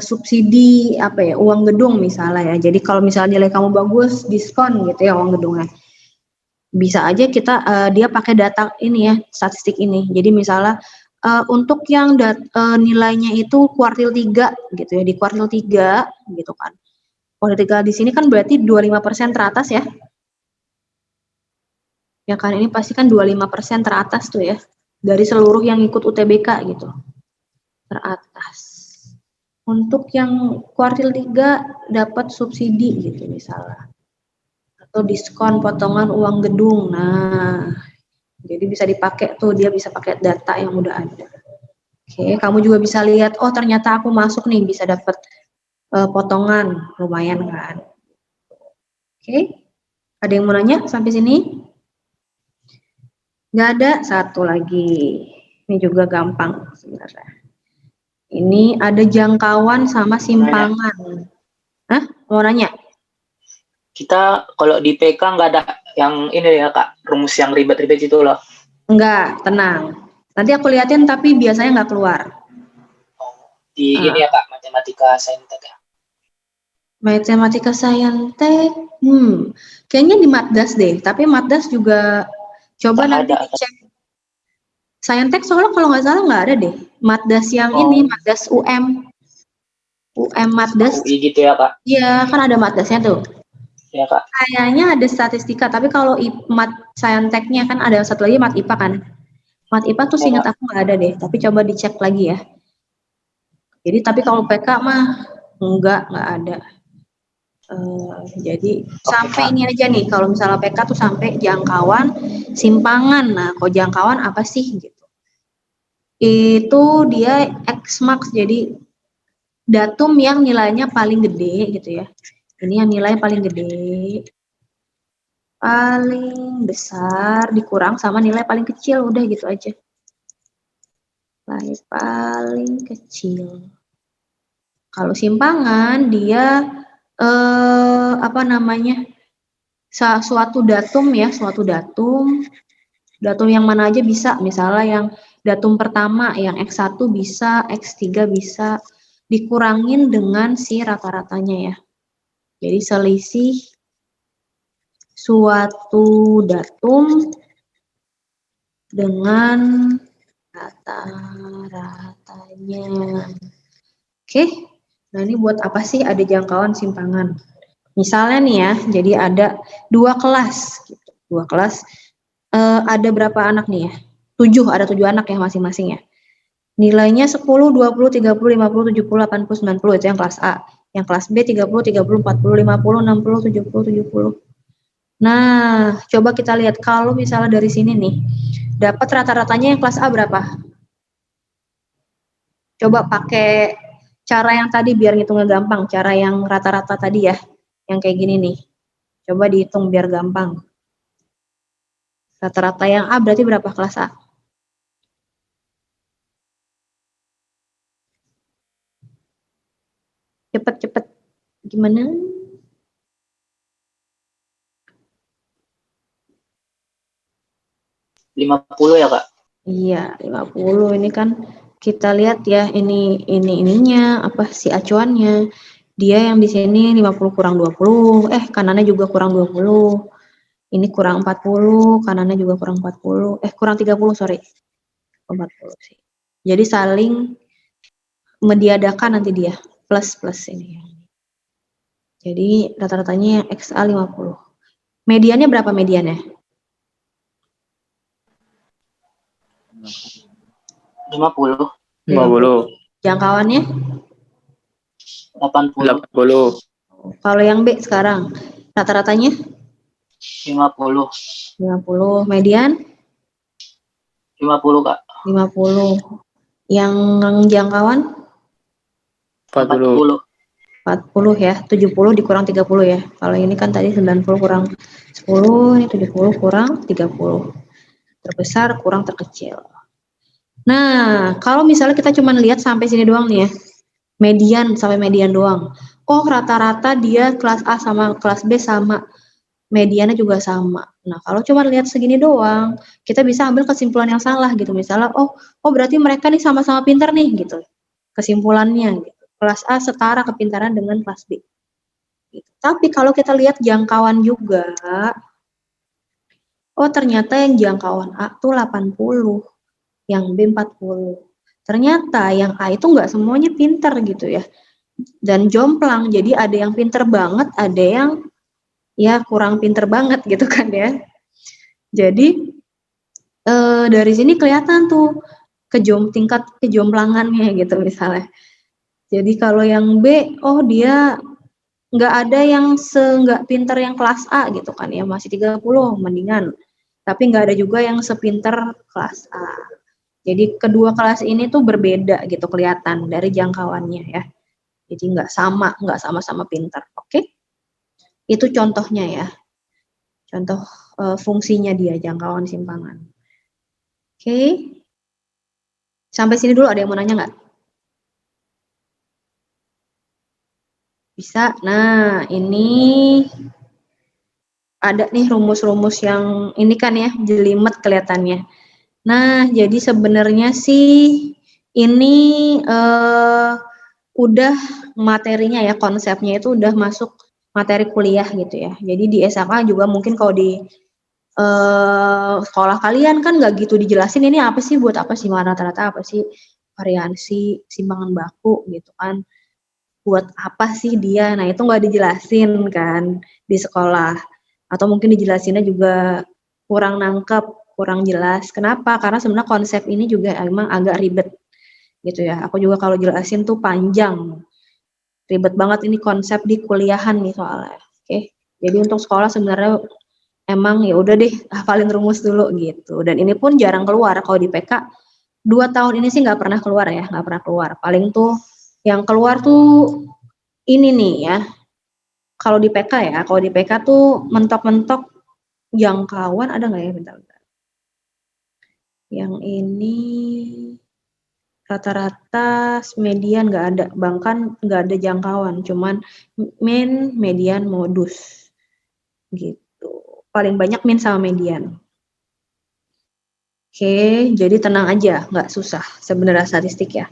S1: subsidi apa ya, uang gedung misalnya ya. Jadi kalau misalnya nilai kamu bagus, diskon gitu ya uang gedungnya. Bisa aja kita dia pakai data ini ya, statistik ini. Jadi misalnya untuk yang nilainya itu kuartil 3 gitu ya, di kuartil 3 gitu kan. Kuartil 3 di sini kan berarti 25% teratas ya. Ya kan ini pasti kan 25% teratas tuh ya. Dari seluruh yang ikut UTBK gitu. Teratas. Untuk yang kuartil 3 dapat subsidi gitu misalnya. Atau diskon potongan uang gedung. Nah, jadi bisa dipakai tuh, dia bisa pakai data yang udah ada. Oke, kamu juga bisa lihat, oh ternyata aku masuk nih bisa dapat potongan, lumayan kan. Oke, ada yang mau nanya sampai sini? Nggak ada, satu lagi. Ini juga gampang sebenarnya. Ini ada jangkauan sama simpangan. Hah? Mau nanya?
S4: Kita kalau di PK nggak ada yang ini ya Kak, rumus yang ribet-ribet itu loh.
S1: Enggak, tenang. Nanti aku liatin tapi biasanya nggak keluar.
S4: Di ini ya Kak, matematika saintek ya.
S1: Matematika saintek, kayaknya di Matdas deh. Tapi Matdas juga coba
S4: Tak
S1: nanti
S4: ada.
S1: dicek. Saintek soalnya kalau nggak salah nggak ada deh. Matdas yang ini, Matdas UM Matdas.
S4: UI gitu ya Kak.
S1: Iya, kan ada Matdasnya tuh.
S4: Ya Kak.
S1: Kayaknya ada statistika, tapi kalau Mat Sainteknya kan ada satu lagi Mat IPA kan. Mat IPA tuh seingat aku nggak ada deh, tapi coba dicek lagi ya. Jadi tapi kalau PK mah nggak ada. Jadi sampai ini aja nih, kalau misalnya PK tuh sampai jangkauan simpangan. Nah, kalau jangkauan apa sih gitu? Itu dia X-max, jadi datum yang nilainya paling gede gitu ya. Ini yang nilai paling gede, paling besar dikurang sama nilai paling kecil, udah gitu aja. Nilai paling kecil. Kalau simpangan dia apa namanya? Suatu datum ya, suatu datum yang mana aja bisa, misalnya yang datum pertama yang X1 bisa, X3 bisa, dikurangin dengan si rata-ratanya ya. Jadi selisih suatu datum dengan rata-ratanya. Oke, nah ini buat apa sih ada jangkauan simpangan? Misalnya nih ya, jadi ada 2 kelas, gitu. 2 kelas, ada berapa anak nih ya? 7, ada 7 anak ya masing-masing ya. Nilainya 10, 20, 30, 50, 70, 80, 90, itu yang kelas A. Yang kelas B 30, 30, 40, 50, 60, 70, 70. Nah, coba kita lihat kalau misalnya dari sini nih, dapat rata-ratanya yang kelas A berapa? Coba pakai cara yang tadi biar ngitungnya gampang, cara yang rata-rata tadi ya, yang kayak gini nih. Coba dihitung biar gampang. Rata-rata yang A berarti berapa kelas A? Cepet-cepet. Gimana?
S4: 50 ya Kak.
S1: Iya, 50. Ini kan kita lihat ya, ininya apa si acuannya. Dia yang di sini 50 kurang 20, kanannya juga kurang 20. Ini kurang 40, kanannya juga kurang 40, kurang 30, sorry. 40 sih. Jadi saling meniadakan nanti dia, plus ini. Jadi rata-ratanya yang XA 50. Mediannya berapa mediannya?
S4: 50.
S2: 50.
S1: Jangkauannya?
S4: 80.
S2: 80.
S1: Kalau yang B sekarang, rata-ratanya?
S4: 50.
S1: 50. Median?
S4: 50 Kak.
S1: 50. Yang jangkauan?
S2: 40.
S1: 40 ya, 70 dikurang 30 ya. Kalau ini kan tadi 90 kurang 10, ini 70 kurang 30. Terbesar kurang terkecil. Nah, kalau misalnya kita cuma lihat sampai sini doang nih ya, median sampai median doang. Oh, rata-rata dia kelas A sama kelas B sama, mediannya juga sama. Nah, kalau cuma lihat segini doang, kita bisa ambil kesimpulan yang salah gitu. Misalnya, oh berarti mereka nih sama-sama pintar nih gitu. Kesimpulannya gitu. Kelas A setara kepintaran dengan kelas B. Gitu. Tapi kalau kita lihat jangkauan juga, oh ternyata yang jangkauan A tuh 80, yang B 40. Ternyata yang A itu nggak semuanya pintar gitu ya. Dan jomplang, jadi ada yang pintar banget, ada yang ya kurang pintar banget gitu kan ya. Jadi dari sini kelihatan tuh tingkat kejomplangannya gitu misalnya. Jadi kalau yang B, oh dia nggak ada yang nggak pinter yang kelas A gitu kan ya, masih 30 mendingan. Tapi nggak ada juga yang sepinter kelas A. Jadi kedua kelas ini tuh berbeda gitu kelihatan dari jangkauannya ya. Jadi nggak sama-sama pinter. Oke? Itu contohnya ya. Contoh fungsinya dia jangkauan simpangan. Oke? Sampai sini dulu ada yang mau nanya nggak? Bisa. Nah, ini ada nih rumus-rumus yang ini kan ya, jelimet kelihatannya. Nah, jadi sebenarnya sih ini udah materinya ya, konsepnya itu udah masuk materi kuliah gitu ya. Jadi di SMA juga mungkin kalau di sekolah kalian kan nggak gitu dijelasin ini apa sih, buat apa sih, rata-rata apa sih, variansi, simpangan baku gitu kan. Buat apa sih dia? Nah, itu nggak dijelasin kan di sekolah. Atau mungkin dijelasinnya juga kurang nangkep, kurang jelas. Kenapa? Karena sebenarnya konsep ini juga emang agak ribet gitu ya. Aku juga kalau jelasin tuh panjang. Ribet banget ini konsep di kuliahan nih soalnya. Oke. Jadi untuk sekolah sebenarnya emang ya udah deh hafalin rumus dulu gitu. Dan ini pun jarang keluar kalau di PK. 2 tahun ini sih nggak pernah keluar ya, nggak pernah keluar. Paling tuh yang keluar tuh ini nih ya. Kalau di PK ya, kalau di PK tuh mentok-mentok jangkauan ada nggak ya, bentar-bentar. Yang ini rata-rata median nggak ada, bahkan nggak ada jangkauan, cuman min, median, modus gitu. Paling banyak min sama median. Oke, jadi tenang aja, nggak susah sebenarnya statistik ya.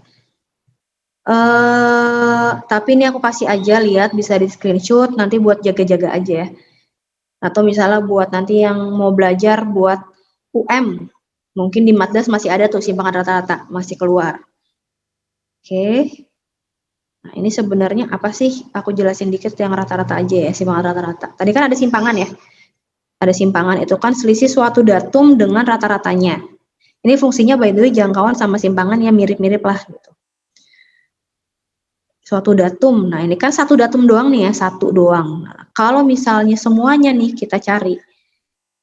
S1: Tapi ini aku kasih aja lihat, bisa di screenshot nanti buat jaga-jaga aja ya. Atau misalnya buat nanti yang mau belajar buat UM, mungkin di Matdas masih ada tuh simpangan rata-rata, masih keluar. Oke. Nah, ini sebenarnya apa sih? Aku jelasin dikit yang rata-rata aja ya, simpangan rata-rata. Tadi kan ada simpangan ya. Ada simpangan itu kan selisih suatu datum dengan rata-ratanya. Ini fungsinya by the way jangkauan sama simpangan ya mirip-mirip lah gitu. Suatu datum. Nah, ini kan satu datum doang nih ya, satu doang. Nah, kalau misalnya semuanya nih kita cari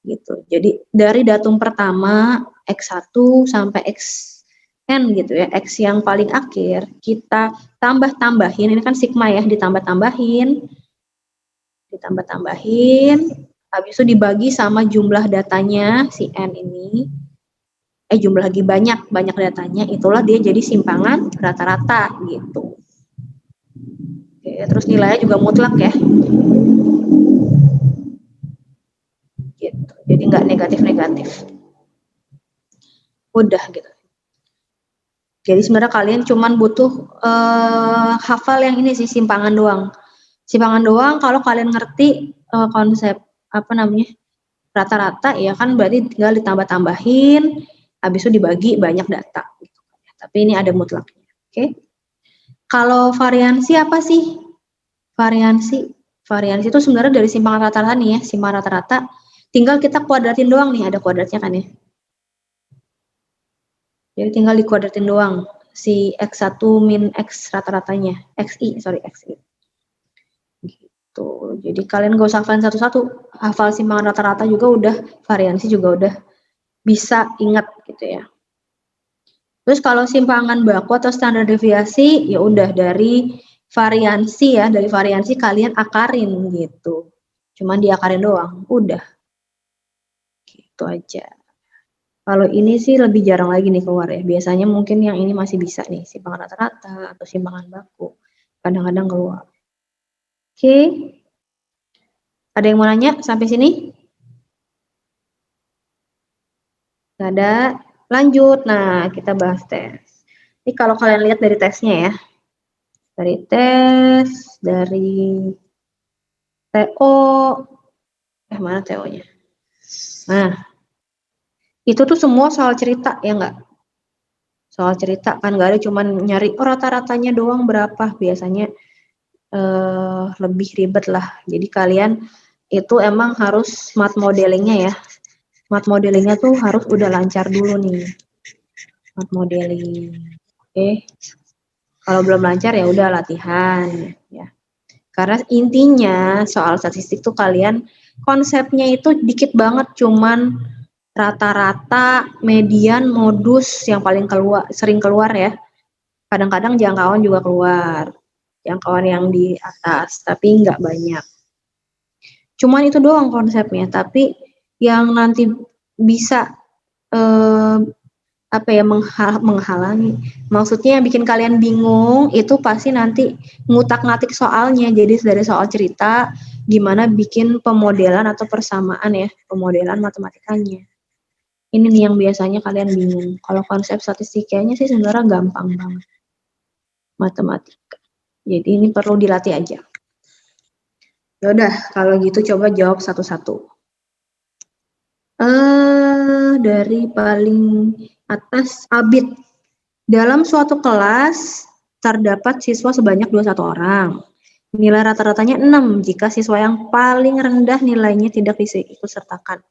S1: gitu. Jadi dari datum pertama X1 sampai Xn gitu ya, X yang paling akhir kita tambah-tambahin, ini kan sigma ya, ditambah-tambahin, habis itu dibagi sama jumlah datanya si N ini, jumlah lagi banyak datanya, itulah dia jadi simpangan rata-rata gitu. Oke, terus nilainya juga mutlak ya. Gitu. Jadi nggak negatif-negatif. Udah gitu. Jadi sebenarnya kalian cuman butuh hafal yang ini sih, simpangan doang. Simpangan doang kalau kalian ngerti konsep apa namanya rata-rata ya kan berarti tinggal ditambah-tambahin, habis itu dibagi banyak data. Gitu. Tapi ini ada mutlaknya. Oke? Kalau variansi apa sih? Variansi itu sebenarnya dari simpangan rata-rata nih ya, simpangan rata-rata. Tinggal kita kuadratin doang nih, ada kuadratnya kan ya. Jadi tinggal dikuadratin doang si X1 min X rata-ratanya, XI. Gitu. Jadi kalian gak usah hafalin satu-satu, hafal simpangan rata-rata juga udah, variansi juga udah bisa ingat gitu ya. Terus kalau simpangan baku atau standar deviasi, ya udah dari variansi kalian akarin gitu. Cuman diakarin doang, udah. Gitu aja. Kalau ini sih lebih jarang lagi nih keluar ya. Biasanya mungkin yang ini masih bisa nih, simpangan rata-rata atau simpangan baku. Kadang-kadang keluar. Oke. Ada yang mau nanya sampai sini? Nggak ada. Lanjut. Nah, kita bahas tes. Ini kalau kalian lihat dari tesnya ya. Dari tes, dari TO. Mana TO-nya? Nah, itu tuh semua soal cerita, ya nggak? Soal cerita kan nggak ada cuman nyari rata-ratanya doang berapa. Biasanya lebih ribet lah. Jadi kalian itu emang harus smart modelingnya ya. Smart modelingnya tuh harus udah lancar dulu nih. Smart modeling. Oke. Kalau belum lancar ya udah latihan ya. Karena intinya soal statistik tuh kalian konsepnya itu dikit banget, cuman rata-rata, median, modus yang paling sering keluar ya. Kadang-kadang jangkauan juga keluar. Jangkauan yang di atas, tapi nggak banyak. Cuman itu doang konsepnya, tapi yang nanti bisa menghalangi. Maksudnya yang bikin kalian bingung itu pasti nanti ngutak-ngatik soalnya. Jadi dari soal cerita gimana bikin pemodelan atau persamaan ya, pemodelan matematikanya. Ini nih yang biasanya kalian bingung. Kalau konsep statistikanya sih sebenarnya gampang banget. Matematika. Jadi ini perlu dilatih aja. Yaudah, kalau gitu coba jawab satu-satu. Dari paling atas, Abid. Dalam suatu kelas, terdapat siswa sebanyak 21 orang. Nilai rata-ratanya 6 jika siswa yang paling rendah nilainya tidak ikut sertakan.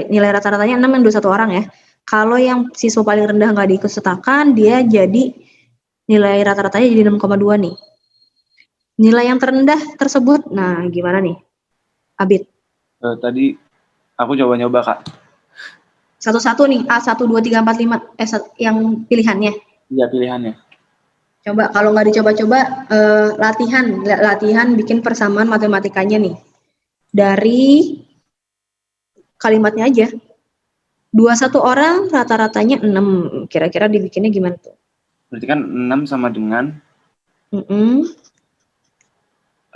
S1: Nilai rata-ratanya 6 yang 21 orang ya. Kalau yang siswa paling rendah nggak diikut sertakan, dia jadi nilai rata-ratanya jadi 6,2 nih. Nilai yang terendah tersebut, nah gimana nih, Abid?
S3: Tadi aku coba nyoba, Kak.
S1: Satu-satu nih, A1, 2, 3, 4, 5, yang pilihannya.
S3: Iya, pilihannya.
S1: Coba, kalau nggak dicoba-coba, latihan bikin persamaan matematikanya nih. Dari kalimatnya aja. 21 orang, rata-ratanya 6. Kira-kira dibikinnya gimana tuh?
S3: Berarti kan 6 sama dengan,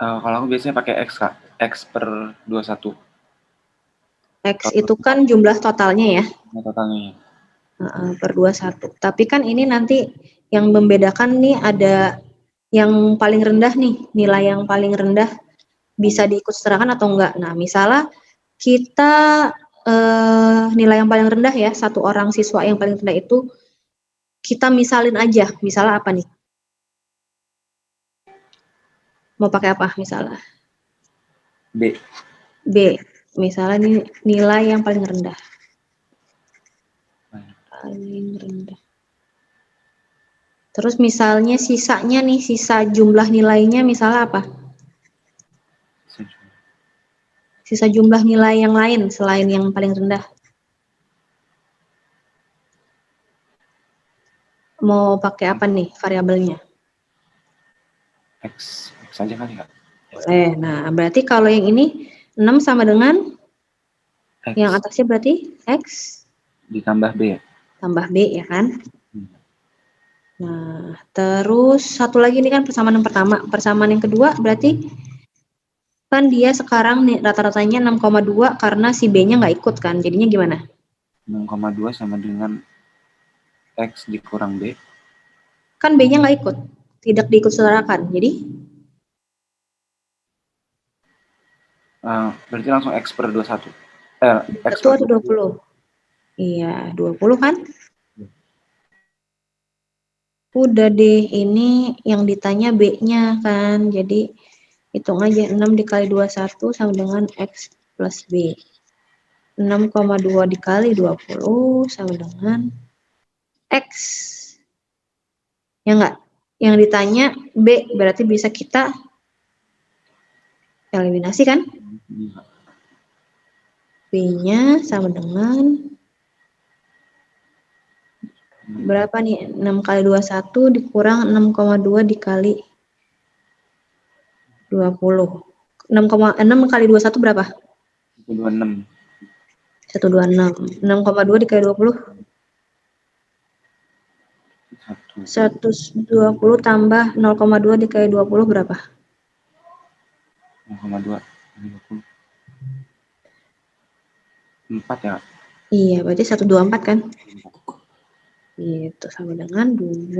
S3: kalau aku biasanya pakai X, Kak. X per 21.
S1: X itu kan jumlah totalnya ya.
S3: Totalnya.
S1: Per 21. Tapi kan ini nanti yang membedakan nih ada yang paling rendah nih, nilai yang paling rendah bisa diikut sertakan atau enggak. Nah, misalnya kita nilai yang paling rendah ya, satu orang siswa yang paling rendah itu kita misalin aja, misalnya apa nih? Mau pakai apa misalnya?
S3: B.
S1: Misalnya nih nilai yang paling rendah. Paling rendah. Terus misalnya sisanya nih, sisa jumlah nilainya misalnya apa? Sisa jumlah nilai yang lain selain yang paling rendah. Mau pakai apa nih variabelnya?
S3: X aja kali, Kak.
S1: Boleh. Nah, berarti kalau yang ini 6 sama dengan
S3: X.
S1: Yang atasnya berarti X
S3: Ditambah B ya?
S1: Tambah B ya kan? Nah, terus satu lagi ini kan persamaan yang pertama. Persamaan yang kedua berarti kan dia sekarang nih rata-ratanya 6,2 karena si B-nya nggak ikut kan. Jadinya gimana?
S3: 6,2 sama dengan X dikurang B.
S1: Kan B-nya nggak ikut. Tidak diikut sertakan. Jadi?
S3: Berarti langsung X per 21. X
S1: 1 atau 20? Iya, 20 kan? Udah deh, ini yang ditanya B-nya kan. Jadi hitung aja 6 dikali 21 sama dengan X plus B. 6,2 dikali 20 sama dengan X. Ya enggak? Yang ditanya B, berarti bisa kita eliminasi kan? B-nya sama dengan berapa nih? 6 kali 21 dikurang 6,2 dikali 20. 6 kali 21 berapa?
S3: 126.
S1: 126. 6,2 dikali 20. 120 tambah 0,2 dikali 20 berapa?
S3: 0,2. 4 ya.
S1: Iya, berarti 124 kan? Gitu, sama dengan 2.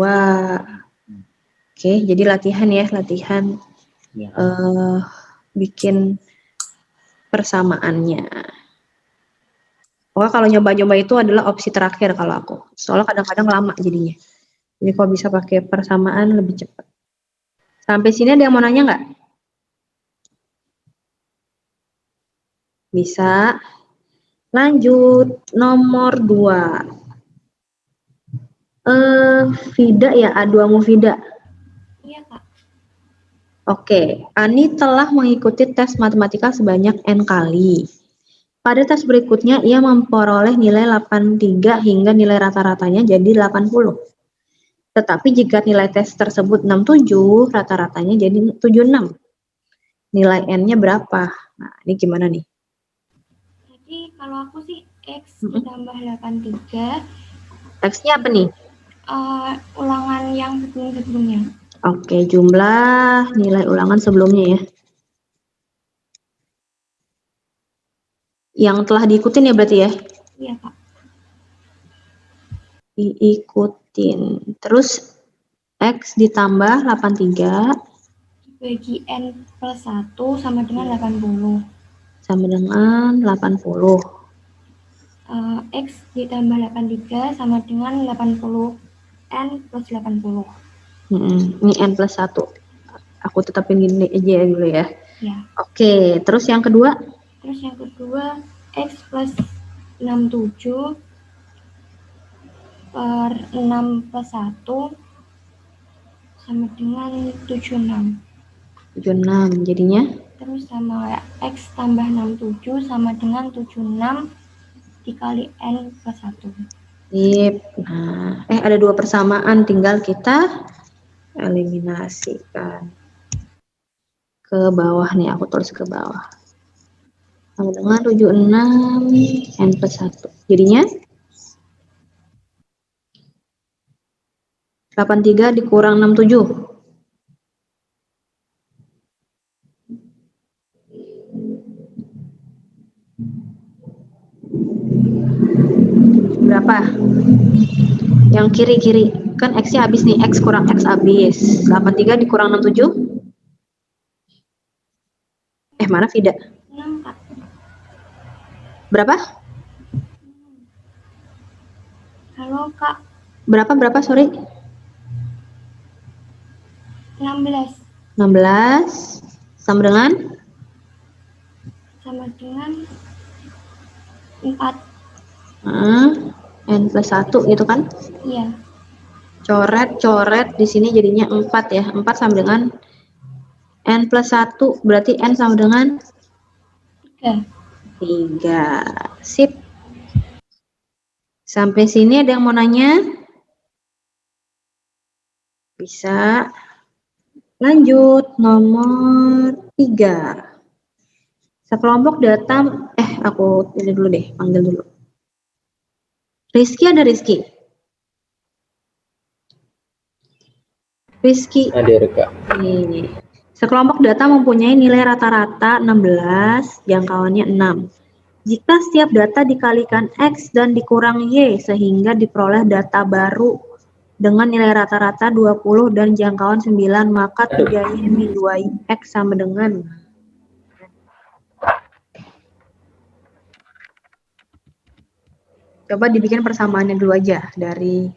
S1: Oke, jadi latihan ya, latihan
S3: Ya.
S1: bikin persamaannya. Pokoknya kalau nyoba-nyoba itu adalah opsi terakhir kalau aku. Soalnya kadang-kadang lama jadinya. Jadi kalau bisa pakai persamaan lebih cepat. Sampai sini ada yang mau nanya nggak? Bisa. Lanjut, nomor 2. Vida ya, A2 Mufida.
S5: Iya, Kak.
S1: Oke, Ani telah mengikuti tes matematika sebanyak N kali. Pada tes berikutnya, ia memperoleh nilai 83 hingga nilai rata-ratanya jadi 80. Tetapi jika nilai tes tersebut 67, rata-ratanya jadi 76. Nilai N-nya berapa? Nah, ini gimana nih?
S5: Jadi kalau aku sih X ditambah 83,
S1: X-nya apa nih?
S5: ulangan yang sebelum-sebelumnya.
S1: Oke, jumlah nilai ulangan sebelumnya ya. Yang telah diikutin ya berarti ya?
S5: Iya, Kak.
S1: Diikutin. Terus X ditambah 83
S5: Bagi N plus 1 sama dengan 80.
S1: sama dengan 80.
S5: X ditambah 83 sama dengan 80. N plus 80.
S1: Ini N plus 1. Aku tetapin gini aja dulu ya.
S5: Ya.
S1: Oke, terus yang kedua?
S5: Terus yang kedua, X plus 67 per 6 plus 1 sama dengan 76.
S1: 76 jadinya?
S5: Terus sama X tambah 67 sama dengan 76 dikali N plus 1.
S1: Sip. Nah, ada 2 persamaan, tinggal kita eliminasikan. Ke bawah nih, aku tulis ke bawah. Sama dengan 76 N plus 1. Jadinya 83 dikurang 67. Berapa? Yang kiri-kiri. Kan X-nya habis nih, X kurang X habis. 83 dikurang 67. Mana Vida?
S5: 6, Kak.
S1: Berapa?
S5: Halo, Kak.
S1: Berapa, sorry?
S5: 16
S1: sama dengan?
S5: sama dengan 4.
S1: N plus 1 gitu kan?
S5: Iya.
S1: Coret di sini jadinya 4 ya. 4 sama dengan N plus 1, berarti N sama dengan 3. Sip. Sampai sini ada yang mau nanya? Bisa. Lanjut, nomor 3. Sekelompok data, aku ini dulu deh, panggil dulu. Rizky ada Rizky? Rizky.
S6: Hadir, Kak.
S1: Nih. Sekelompok data mempunyai nilai rata-rata 16, jangkauannya 6. Jika setiap data dikalikan X dan dikurang Y sehingga diperoleh data baru dengan nilai rata-rata 20 dan jangkauan 9, maka 3Y min 2X sama dengan. Coba dibikin persamaannya dulu aja dari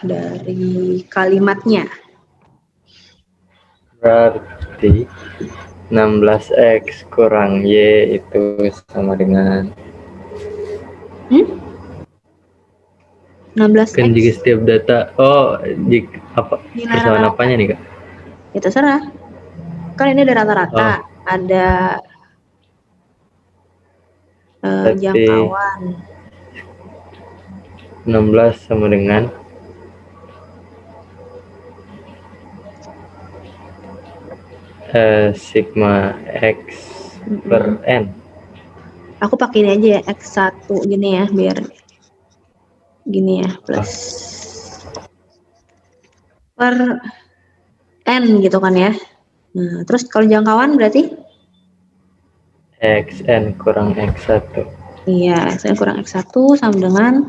S1: dari kalimatnya.
S6: Berarti 16X kurang Y itu sama dengan
S1: 16X.
S6: kan jika setiap data persamaan apanya nih, Kak?
S1: Ya terserah. Kan ini ada rata-rata, ada
S6: Berarti
S1: jangkauan.
S6: 16 sama dengan sigma X per N.
S1: Aku pakai ini aja ya, X1 gini ya, biar gini ya, plus per N gitu kan ya. Nah, terus kalau jangkauan berarti?
S6: XN kurang X1.
S1: Iya, Xn kurang X1 sama dengan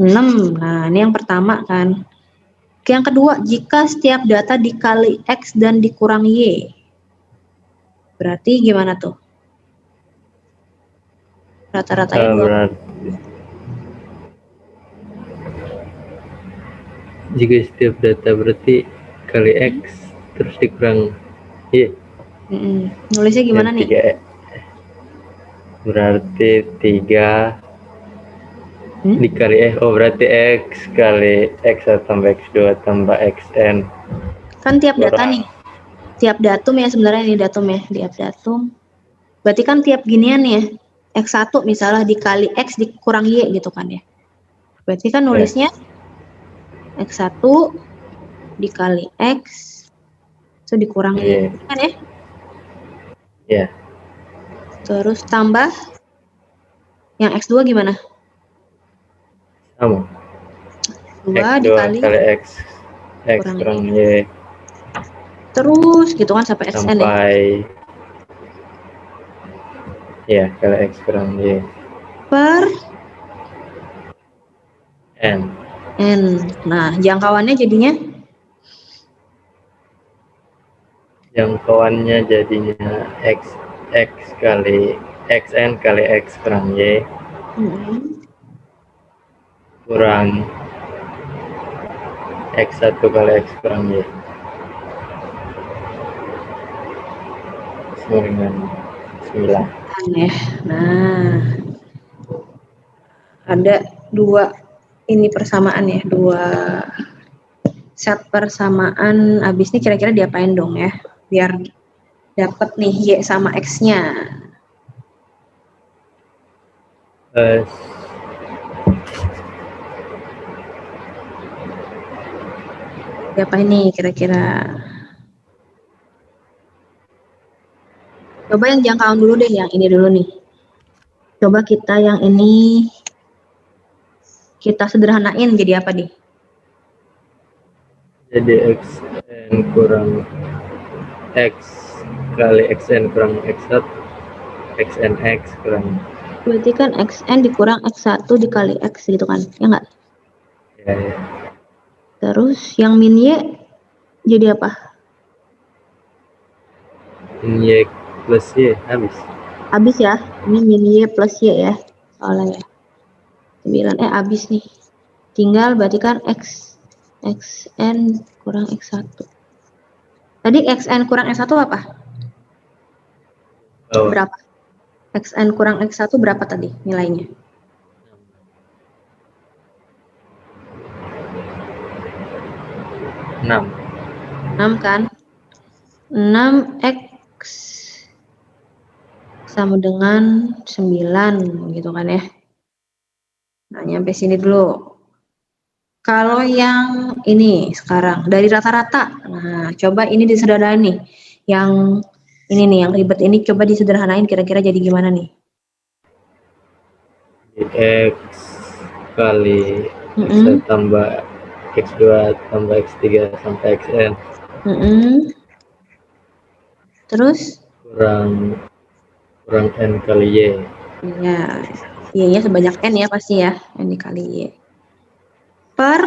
S1: 6. Nah, ini yang pertama kan. Yang kedua, jika setiap data dikali X dan dikurang Y. Berarti gimana tuh? Rata-ratanya 2.
S6: Berarti jika setiap data berarti kali X terus dikurang Y.
S1: Nulisnya gimana nih?
S6: 3, berarti 3 dikali berarti X kali X1 tambah X2 tambah XN.
S1: Kan tiap data nih, tiap datum ya sebenarnya ini datum ya, tiap datum. Berarti kan tiap ginian ya, X1 misalnya dikali X dikurang Y gitu kan ya. Berarti kan nulisnya X1 dikali X itu dikurang Y kan ya?
S6: Iya.
S1: Terus tambah yang X2 gimana?
S6: Sama.
S1: 2
S6: X2
S1: dikali
S6: kali X kurang Y.
S1: Terus gitu kan sampai XN ya.
S6: Sampai ya kali X kurang Y
S1: Per
S6: N.
S1: Nah, jangkauannya jadinya
S6: X kali XN kali X kurang Y kurang X1 kali X kurang Y sama dengan 9.
S1: ya. Nah, ada 2 ini persamaan ya, 2 set persamaan. Abis ini kira-kira diapain dong ya, biar dapat nih Y sama X-nya. Diapain nih kira-kira? Coba yang jangkauan dulu deh, yang ini dulu nih. Coba kita yang ini kita sederhanain jadi apa nih?
S6: Jadi XN kurang X kali XN kurang X1 XNX kurang.
S1: Berarti kan XN dikurang X1 dikali X gitu kan, ya nggak?
S6: Ya.
S1: Terus yang min Y jadi apa?
S6: Min Y plus Y habis.
S1: Habis ya, ini min Y plus Y ya, soalnya ya. 9 habis nih. Tinggal berarti kan XN kurang X1. Tadi XN kurang X1 apa? Berapa? XN kurang X1 berapa tadi nilainya? 6 kan? 6X sama dengan 9 gitu kan ya. Nah, nyampe sini dulu. Kalau yang ini sekarang dari rata-rata. Nah, coba ini disederhanain nih. Yang ini nih, yang ribet ini coba disederhanain kira-kira jadi gimana nih?
S6: X kali X tambah X2 tambah X3 sampai XN.
S1: Terus?
S6: Kurang N kali Y.
S1: Iya, Y-nya sebanyak N ya pasti ya, N dikali Y. Per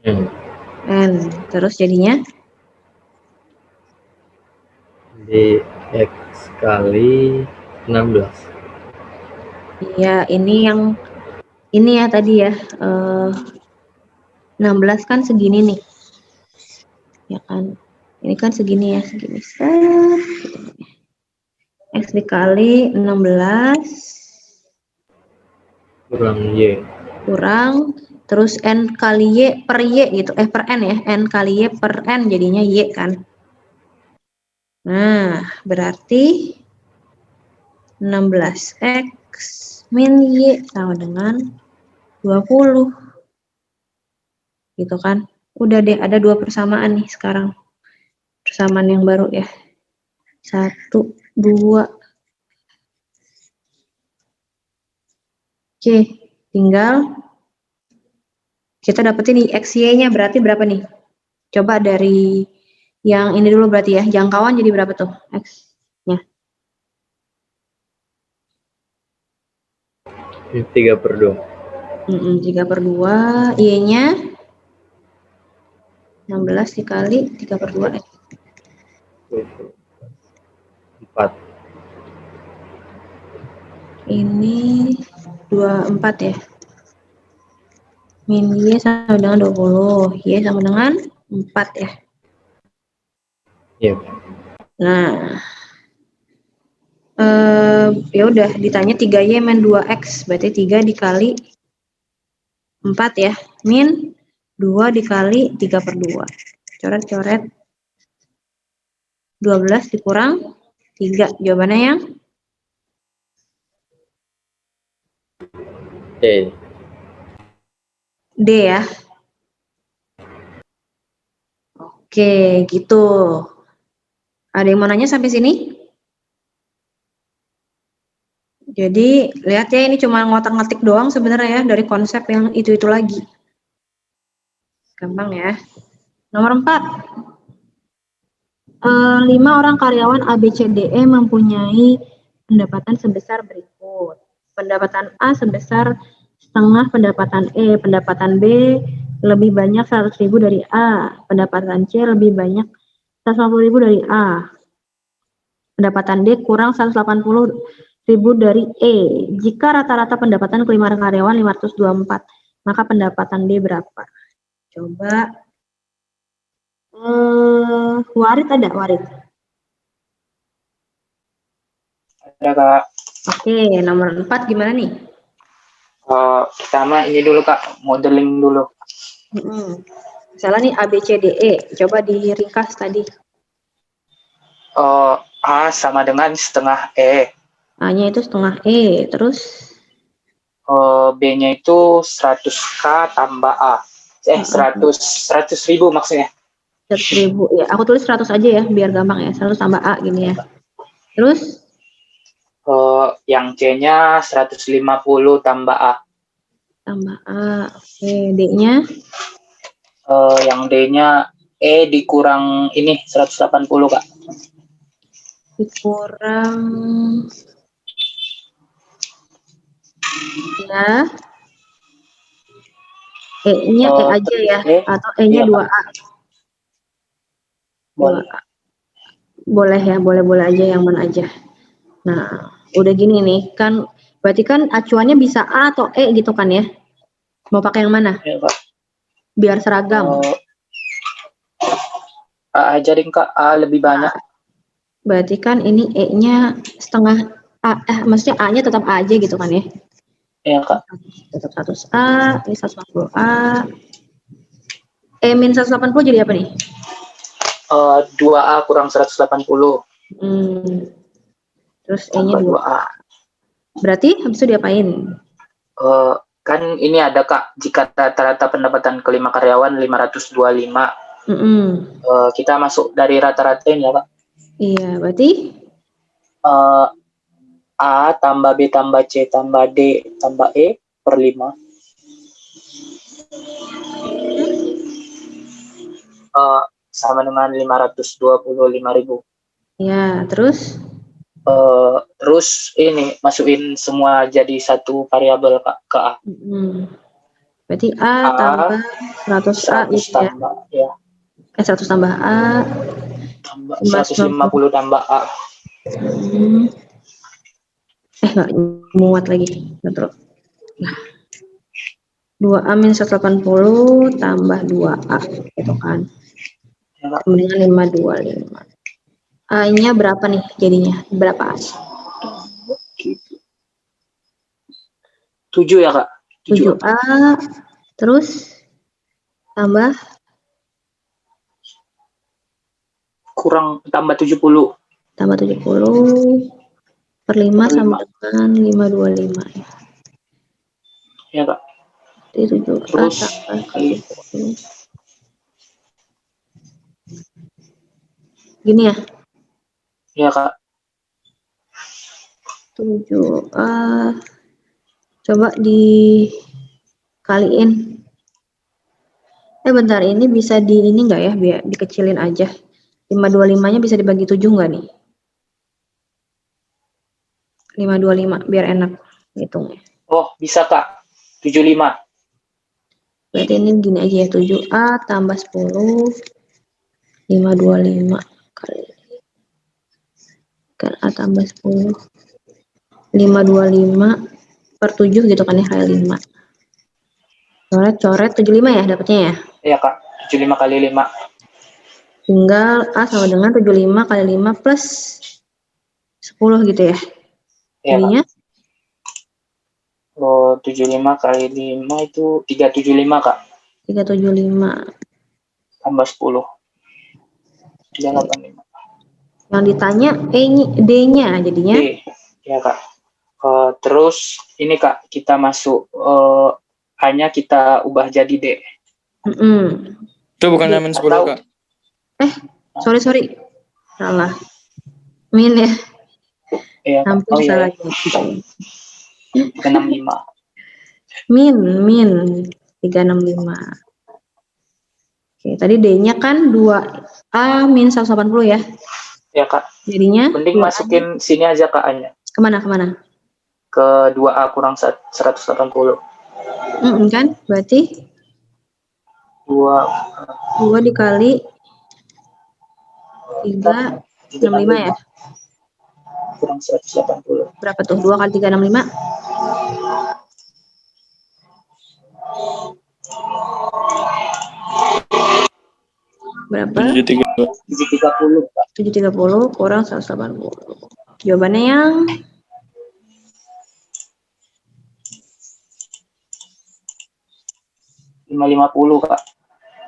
S1: N. Terus jadinya?
S6: Di X kali 16.
S1: Iya, ini yang ini ya tadi ya. 16 kan segini nih. Ya kan? Ini kan segini ya, segini. X dikali 16
S6: kurang Y.
S1: Kurang terus N kali Y per Y gitu. Per N ya. N kali Y per N jadinya Y kan. Nah, berarti 16 16X min Y sama dengan 20. Gitu kan. Udah deh, ada 2 persamaan nih sekarang. Persamaan yang baru ya. 1, 2. Oke, tinggal kita dapetin nih XY-nya berarti berapa nih? Coba dari yang ini dulu berarti ya. Jangkauan jadi berapa tuh X-nya?
S6: 3/2.
S1: 3/2. Y-nya 16 dikali 3/2.
S6: 4.
S1: Ini 24 ya. Min Y sama dengan 20. Y sama dengan 4 ya.
S6: Iya.
S1: Nah, ya udah ditanya 3Y min 2X, berarti 3 dikali 4 ya, min 2 dikali 3/2. Coret-coret. 12 dikurang 3. Jawabannya yang
S6: D.
S1: D ya. Oke, gitu. Ada yang mau nanya sampai sini? Jadi, lihat ya, ini cuma ngotak-ngatik doang sebenarnya ya, dari konsep yang itu-itu lagi. Gampang ya. Nomor 4. 5 orang karyawan ABCDE mempunyai pendapatan sebesar berikut. Pendapatan A sebesar setengah pendapatan E, pendapatan B lebih banyak 100.000 dari A, pendapatan C lebih banyak 150.000 dari A, pendapatan D kurang 180.000 dari E. Jika rata-rata pendapatan kelima karyawan 524, maka pendapatan D berapa? Coba. Warid ada, Warid?
S4: Ada Kak.
S1: Oke, nomor 4 gimana nih?
S4: Pertama ini dulu Kak, modeling dulu.
S1: Misalnya nih ABCDE, coba diringkas tadi.
S4: A sama dengan setengah E.
S1: A-nya itu setengah E, terus
S4: B-nya itu 100K tambah A. 100.000 maksudnya.
S1: 100.000 ya. Aku tulis 100 aja ya, biar gampang ya. 100 tambah A gini ya. Terus
S4: Yang C-nya 150 tambah A.
S1: tambah A. Oke, D-nya
S4: Yang D-nya E dikurang ini 180 Kak.
S1: dikurang ya. E-nya E aja ya, atau E-nya
S4: iya,
S1: 2A.
S4: Boleh.
S1: 2A. Boleh ya, boleh-boleh aja yang mana aja. Nah, udah gini nih, kan berarti kan acuannya bisa A atau E gitu kan ya? Mau pakai yang mana?
S4: Ya, Kak.
S1: Biar seragam.
S4: A aja deh Kak, A lebih banyak.
S1: Berarti kan ini E-nya setengah A, maksudnya A-nya tetap A aja gitu kan ya?
S4: Iya Kak.
S1: Tetap 100A, ini 180A. E min 180 jadi apa nih?
S4: 2A kurang 180.
S1: Terus E-nya
S4: Tambah
S1: 2A. Berarti habis itu diapain?
S4: Kan ini ada Kak, jika rata-rata pendapatan kelima karyawan 525. Kita masuk dari rata-rata ini ya Kak.
S1: Iya, berarti
S4: A tambah B tambah C tambah D tambah E per 5. Sama dengan 525.000.
S1: ya, terus
S4: Terus ini masukin semua jadi satu variabel Kak, ke A.
S1: Berarti A tambah 100A
S4: 100
S1: gitu ya.
S4: tambah ya.
S1: 100 tambah A.
S4: 150 tambah A.
S1: Nggak muat lagi. Betul. Nah, 2A min 180 tambah 2A gitu kan. Kemudian 525. A-nya berapa nih jadinya? Berapa A?
S4: 7 ya Kak?
S1: 7A. Terus tambah
S4: kurang tambah 70.
S1: Tambah 70. per 5 sama dengan 525 ya.
S4: Ya Kak.
S1: Jadi 7A
S4: Terus
S1: tambah ke 10. Gini ya,
S4: ya Kak.
S1: 7A coba dikaliin. Bentar, ini bisa ini enggak ya, biar dikecilin aja. 525-nya bisa dibagi 7 enggak nih? 525 biar enak hitungnya.
S4: Oh, bisa Kak. 75.
S1: Berarti ini gini aja ya, 7A tambah 10, 525 kali kan A tambah 10, 525 per 7 gitu kan ya, kali 5. Coret 75 ya dapatnya ya.
S4: Iya Kak, 75 kali 5.
S1: Tinggal A sama dengan 75 kali 5 plus 10 gitu ya.
S4: Iya Kak.
S1: Jadinya
S4: 75 kali 5 itu 375 Kak.
S1: 375.
S4: Tambah 10. 385.
S1: Yang ditanya D-nya jadinya.
S4: D. Ya Kak. Terus ini Kak, kita masuk A-nya kita ubah jadi D.
S2: Itu bukannya min 10 Kak?
S1: Sorry. Salah. Min ya.
S4: Iya,
S1: Hampir salah.
S4: 365.
S1: Min 365. Oke, tadi D-nya kan 2A min 180 ya.
S4: Ya Kak.
S1: Jadinya
S4: mending masukin sini aja Kak A-nya.
S1: Kemana?
S4: Ke 2A kurang 180.
S1: Kan? Berarti 2 dikali 365 ya.
S4: Kurang 180.
S1: Berapa tuh? 2 kali 365? Berapa?
S4: 730 Kak.
S1: 730 kurang 180. Jawabannya yang
S4: 550 Kak.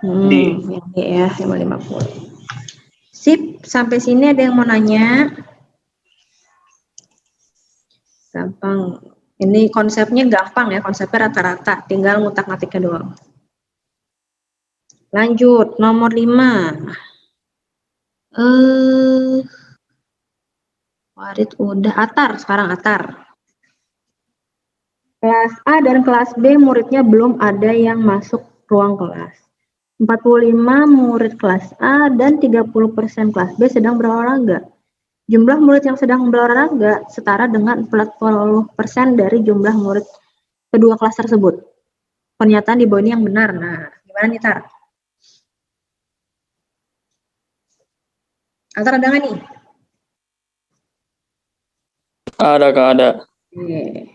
S1: D ya, 550. Sip, sampai sini ada yang mau nanya? Gampang. Ini konsepnya gampang ya, konsepnya rata-rata, tinggal ngutak-ngatiknya doang. Lanjut, nomor 5. Warid udah, sekarang Atar. Kelas A dan kelas B muridnya belum ada yang masuk ruang kelas. 45 murid kelas A dan 30% kelas B sedang berolahraga. Jumlah murid yang sedang berolahraga setara dengan 40% dari jumlah murid kedua kelas tersebut. Pernyataan di bawah ini yang benar. Nah, gimana nih Tar? Atar ada nggak nih?
S2: Ada Kak, ada.
S1: Oke.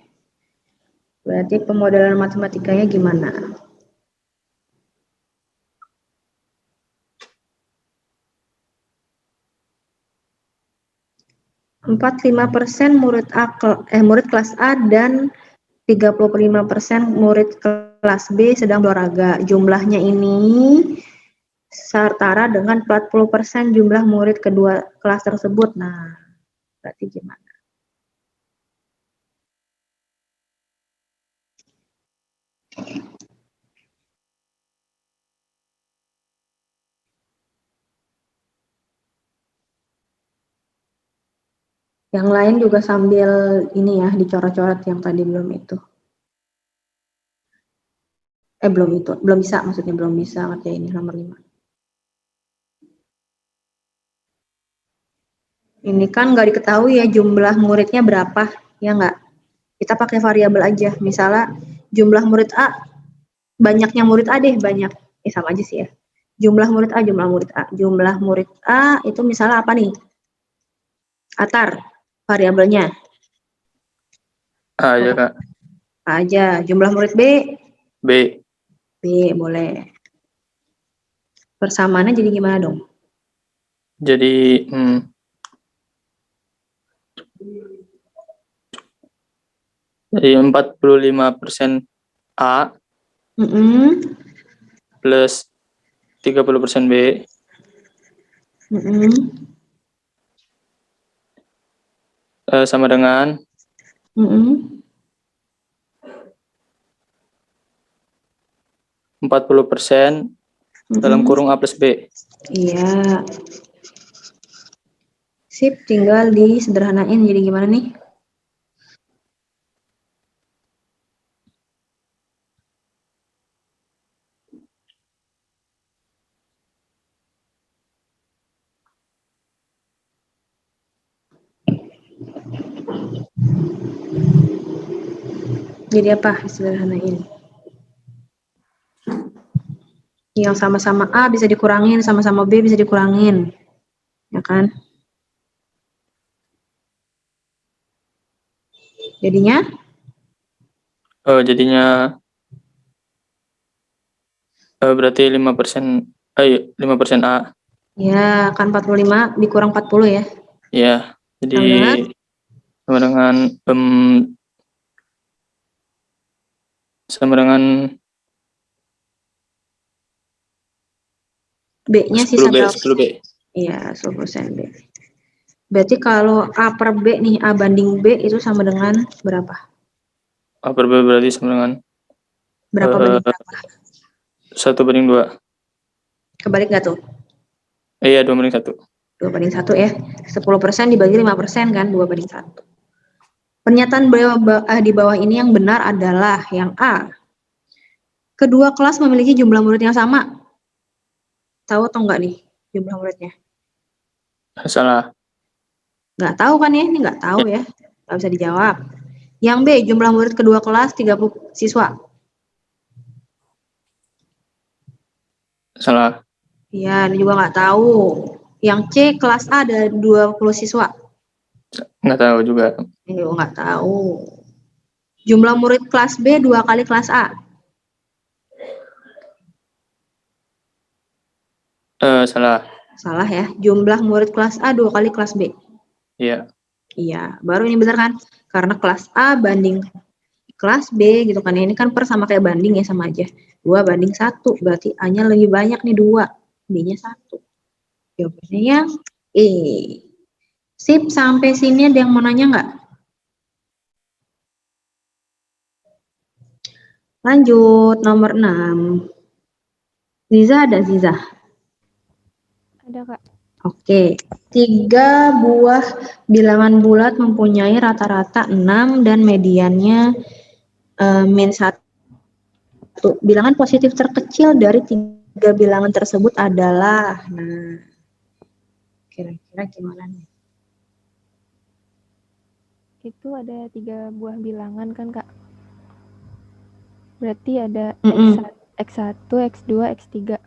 S1: Berarti pemodelan matematikanya gimana? Empat 5% murid murid kelas A dan 35% murid kelas B sedang berolahraga. Jumlahnya ini setara dengan 40% jumlah murid kedua kelas tersebut. Nah, berarti gimana? Yang lain juga sambil ini ya, dicoret-coret yang tadi belum itu. Belum bisa, maksudnya belum bisa ngerjain ini nomor 5. Ini kan nggak diketahui ya jumlah muridnya berapa, ya nggak? Kita pakai variabel aja, misalnya jumlah murid A, banyaknya murid A deh, banyak. Sama aja sih ya. Jumlah murid A itu misalnya apa nih? Atar, variabelnya.
S2: A aja Kak.
S1: A aja. Jumlah murid B?
S2: B.
S1: B, boleh. Persamaannya jadi gimana dong?
S2: Jadi jadi 45% A plus 30% B sama dengan
S1: Mm-mm.
S2: 40% dalam kurung A plus B.
S1: Iya. Sip, tinggal disederhanain jadi gimana nih? Jadi apa sederhanain? Yang sama-sama A bisa dikurangin, sama-sama B bisa dikurangin. Ya kan? Jadinya
S2: Jadinya berarti 5% 5% A.
S1: ya kan 45 dikurang 40 ya.
S2: Ya, jadi
S1: Sama dengan
S2: sama dengan sama dengan
S1: B-nya sisa
S2: 10B,
S1: berapa?
S2: 10B.
S1: Iya, 10% B. Berarti kalau A per B nih, A banding B itu sama dengan berapa?
S2: A per B berarti sama dengan
S1: Berapa banding berapa?
S2: 1/2.
S1: Kebalik nggak tuh?
S2: Iya, 2/1.
S1: 2/1 ya. 10% dibagi 5% kan? 2/1. Pernyataan di bawah ini yang benar adalah yang A. Kedua kelas memiliki jumlah murid yang sama. Tahu atau enggak nih jumlah muridnya?
S2: Salah.
S1: Nggak tahu kan ya? Ini nggak tahu ya. Nggak bisa dijawab. Yang B, jumlah murid kedua kelas 30 siswa.
S2: Salah.
S1: Iya, ini juga nggak tahu. Yang C, kelas A ada 20 siswa.
S2: Nggak tahu juga.
S1: Ini juga nggak tahu. Jumlah murid kelas B 2 kali kelas A.
S2: Salah.
S1: Salah ya. Jumlah murid kelas A 2 kali kelas B.
S2: Iya.
S1: Iya, baru ini benar kan? Karena kelas A banding kelas B gitu kan. Ini kan per sama kayak banding ya, sama aja. 2/1. Berarti A-nya lebih banyak nih 2. B-nya 1. Jawabannya yang E. Sip, sampai sini ada yang mau nanya nggak? Lanjut, nomor 6. Ziza ada Ziza?
S5: Ada, Kak.
S1: Oke. 3 buah bilangan bulat mempunyai rata-rata 6 dan mediannya -1. Bilangan positif terkecil dari 3 bilangan tersebut adalah, nah, kira-kira gimana nih?
S5: Itu ada 3 buah bilangan kan, Kak? Berarti ada X1, X2, X3.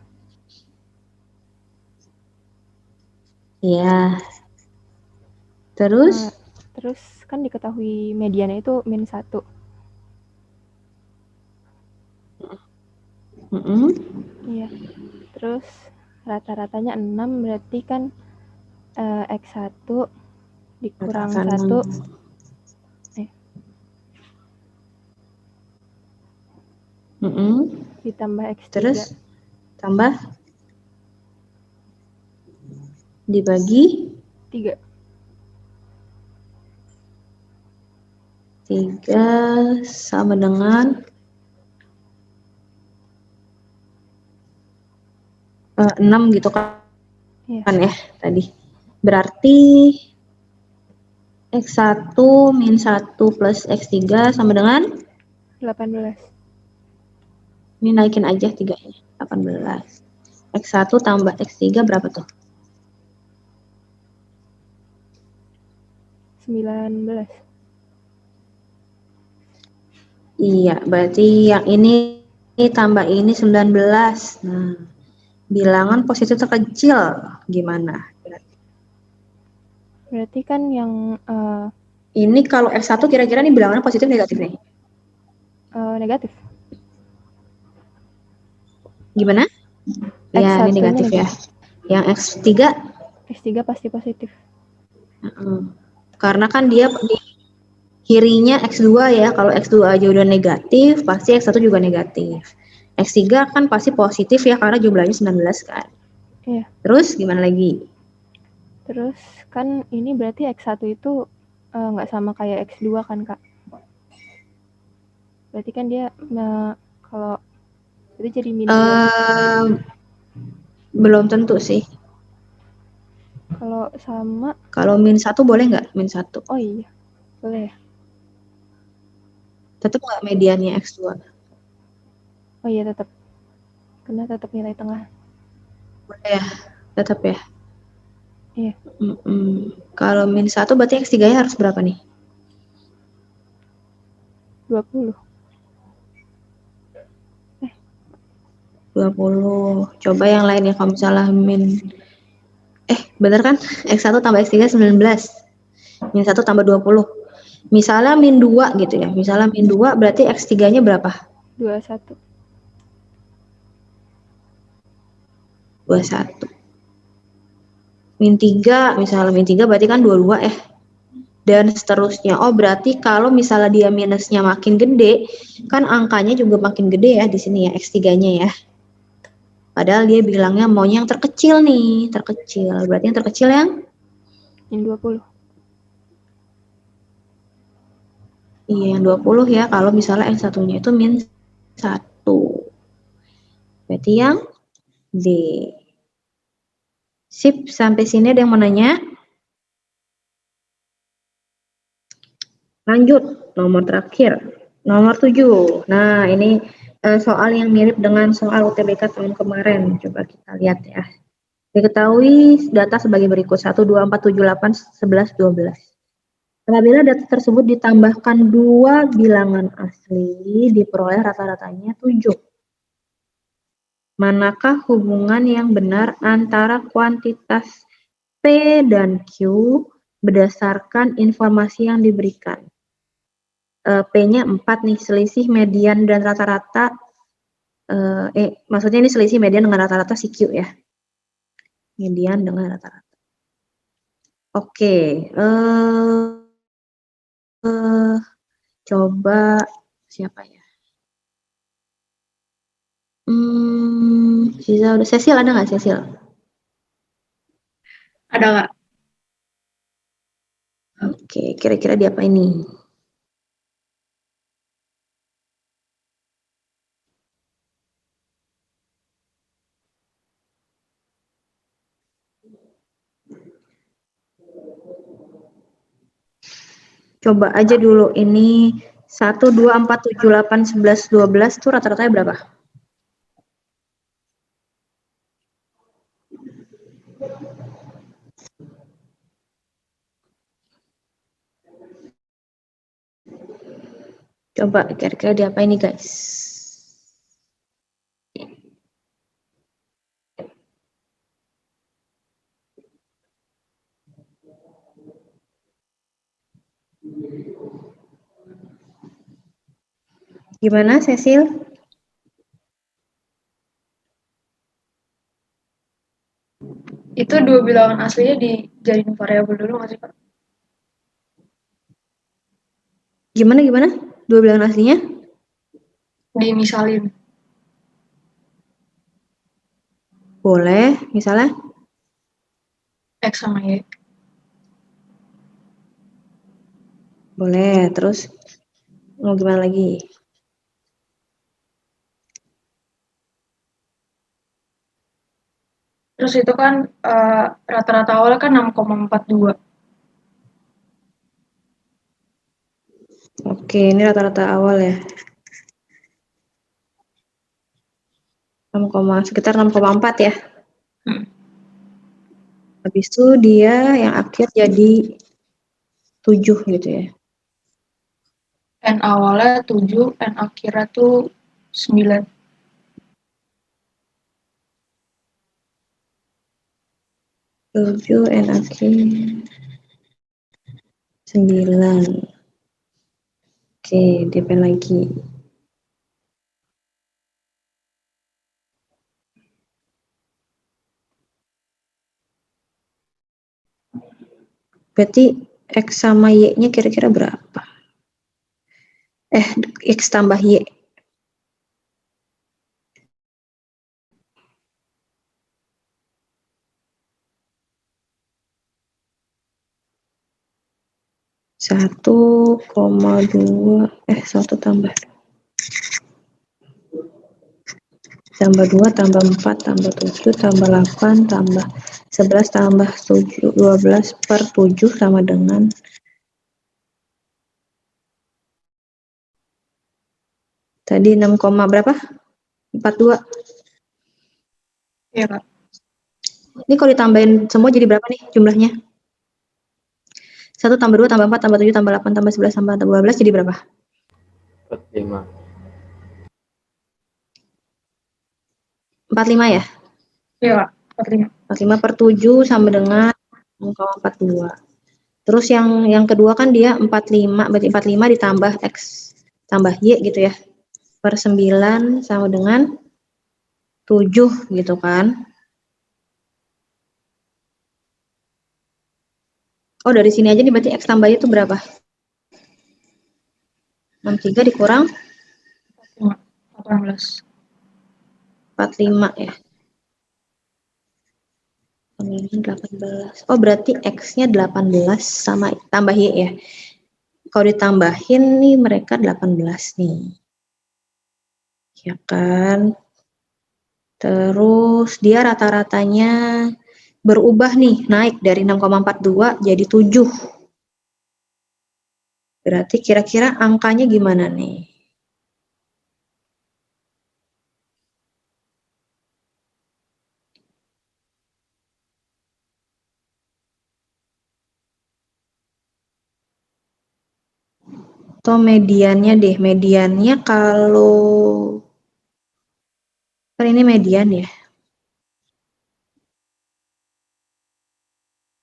S1: Iya. Terus?
S5: Terus kan diketahui mediannya itu -1. Iya. Terus rata-ratanya 6, berarti kan X1 dikurang 1. Ditambah X3.
S1: Terus tambah dibagi
S5: 3.
S1: 3 sama dengan 6 gitu kan, ya tadi. Berarti X1 -1 plus X3 sama dengan
S5: 18.
S1: Ini naikin aja 3-nya, 18. X1 tambah X3 berapa tuh?
S5: 19.
S1: Iya, berarti yang ini tambah ini 19. Nah, bilangan positif terkecil gimana?
S5: Berarti kan yang
S1: ini kalau X1 kira-kira nih bilangannya positif negatif nih?
S5: Negatif.
S1: Gimana? Ya, ini negatif ya. Yang X3?
S5: X3 pasti positif.
S1: Karena kan dia di kirinya X2 ya. Kalau X2 aja udah negatif, pasti X1 juga negatif. X3 kan pasti positif ya, karena jumlahnya 19 kan.
S5: Iya.
S1: Terus gimana lagi?
S5: Terus kan ini berarti X1 itu
S7: nggak sama kayak X2 kan, Kak? Berarti kan dia kalau itu jadi min 2.
S1: Belum tentu sih.
S7: Kalau sama,
S1: Kalau min 1 boleh nggak? Min 1.
S7: oh iya, boleh ya?
S1: Tetap nggak mediannya X2?
S7: Oh iya, tetap. Karena tetap nilai tengah.
S1: Boleh ya? Tetap ya?
S7: Iya.
S1: Kalau min 1 berarti X3-nya harus berapa nih?
S7: 20.
S1: 20. Coba yang lain ya, kalau misalnya bener kan? X1 tambah X3 19. Min 1 tambah 20. Misalnya min 2 gitu ya. Misalnya min 2 berarti X3-nya berapa?
S7: 21.
S1: 21. Min 3, misalnya min 3 berarti kan 22 ya. Dan seterusnya. Oh, berarti kalau misalnya dia minusnya makin gede, kan angkanya juga makin gede ya di sini ya, X3-nya ya. Padahal dia bilangnya maunya yang terkecil nih, terkecil. Berarti yang terkecil yang?
S7: Min 20.
S1: Iya, yang 20 ya. Kalau misalnya yang satunya itu min 1. Berarti yang D. Sip, sampai sini ada yang mau nanya? Lanjut, nomor terakhir. Nomor 7. Nah, ini soal yang mirip dengan soal UTBK tahun kemarin. Coba kita lihat ya. Diketahui data sebagai berikut. 1, 2, 4, 7, 8, 11, 12. Apabila data tersebut ditambahkan 2 bilangan asli, diperoleh rata-ratanya 7. Manakah hubungan yang benar antara kuantitas P dan Q berdasarkan informasi yang diberikan? P-nya 4 nih, selisih median dan rata-rata. Maksudnya ini selisih median dengan rata-rata si Q ya. Median dengan rata-rata. Oke. Coba siapa ya? Cecil ada nggak, Cecil?
S8: Ada nggak?
S1: Oke, kira-kira dia apa ini? Coba aja dulu ini 1, 2, 4, 7, 8, 11, 12 tuh rata-ratanya berapa? Coba kira-kira dia apa ini, guys? Gimana, Cecil?
S8: Itu 2 bilangan aslinya dijadiin variabel dulu nggak sih, Pak?
S1: Gimana? 2 bilangan aslinya?
S8: Dimisalin.
S1: Boleh, misalnya?
S8: X sama Y.
S1: Boleh, terus mau gimana lagi?
S8: Terus itu kan rata-rata awalnya kan 6,42.
S1: Oke, ini rata-rata awal ya. Sekitar 6,4 ya. Habis itu dia yang akhir jadi 7 gitu ya.
S8: N awalnya 7, N akhirnya tuh 9.
S1: 7 N akhir 9. Oke, DP lagi. Berarti X sama Y-nya kira-kira berapa? X tambah Y. 1,2 1 tambah 2 tambah 4 tambah 7 tambah 8 tambah 11 tambah 7 12 per 7 sama dengan tadi 6, berapa? 42.
S8: Iya, Kak.
S1: Ini kalau ditambahin semua jadi berapa nih jumlahnya? 1 tambah 2 tambah 4 tambah 7 tambah 8 tambah 11 tambah 12 jadi berapa?
S6: 45.
S1: 45 ya?
S8: Iya, Kak. 45.
S1: 45 per 7 sama dengan 0,42. Terus yang kedua kan dia 45, berarti 45 ditambah X tambah Y gitu ya. Per 9 sama dengan 7 gitu kan. Oh, dari sini aja nih berarti X tambah Y itu berapa? 63 dikurang
S8: 18.
S1: 45 ya. 18. Oh, berarti X-nya 18 sama tambah Y ya. Kalau ditambahin nih mereka 18 nih. Ya kan? Terus dia rata-ratanya berubah nih, naik dari 6,42 jadi 7. Berarti kira-kira angkanya gimana nih? Atau mediannya deh, mediannya kalau kan ini median ya.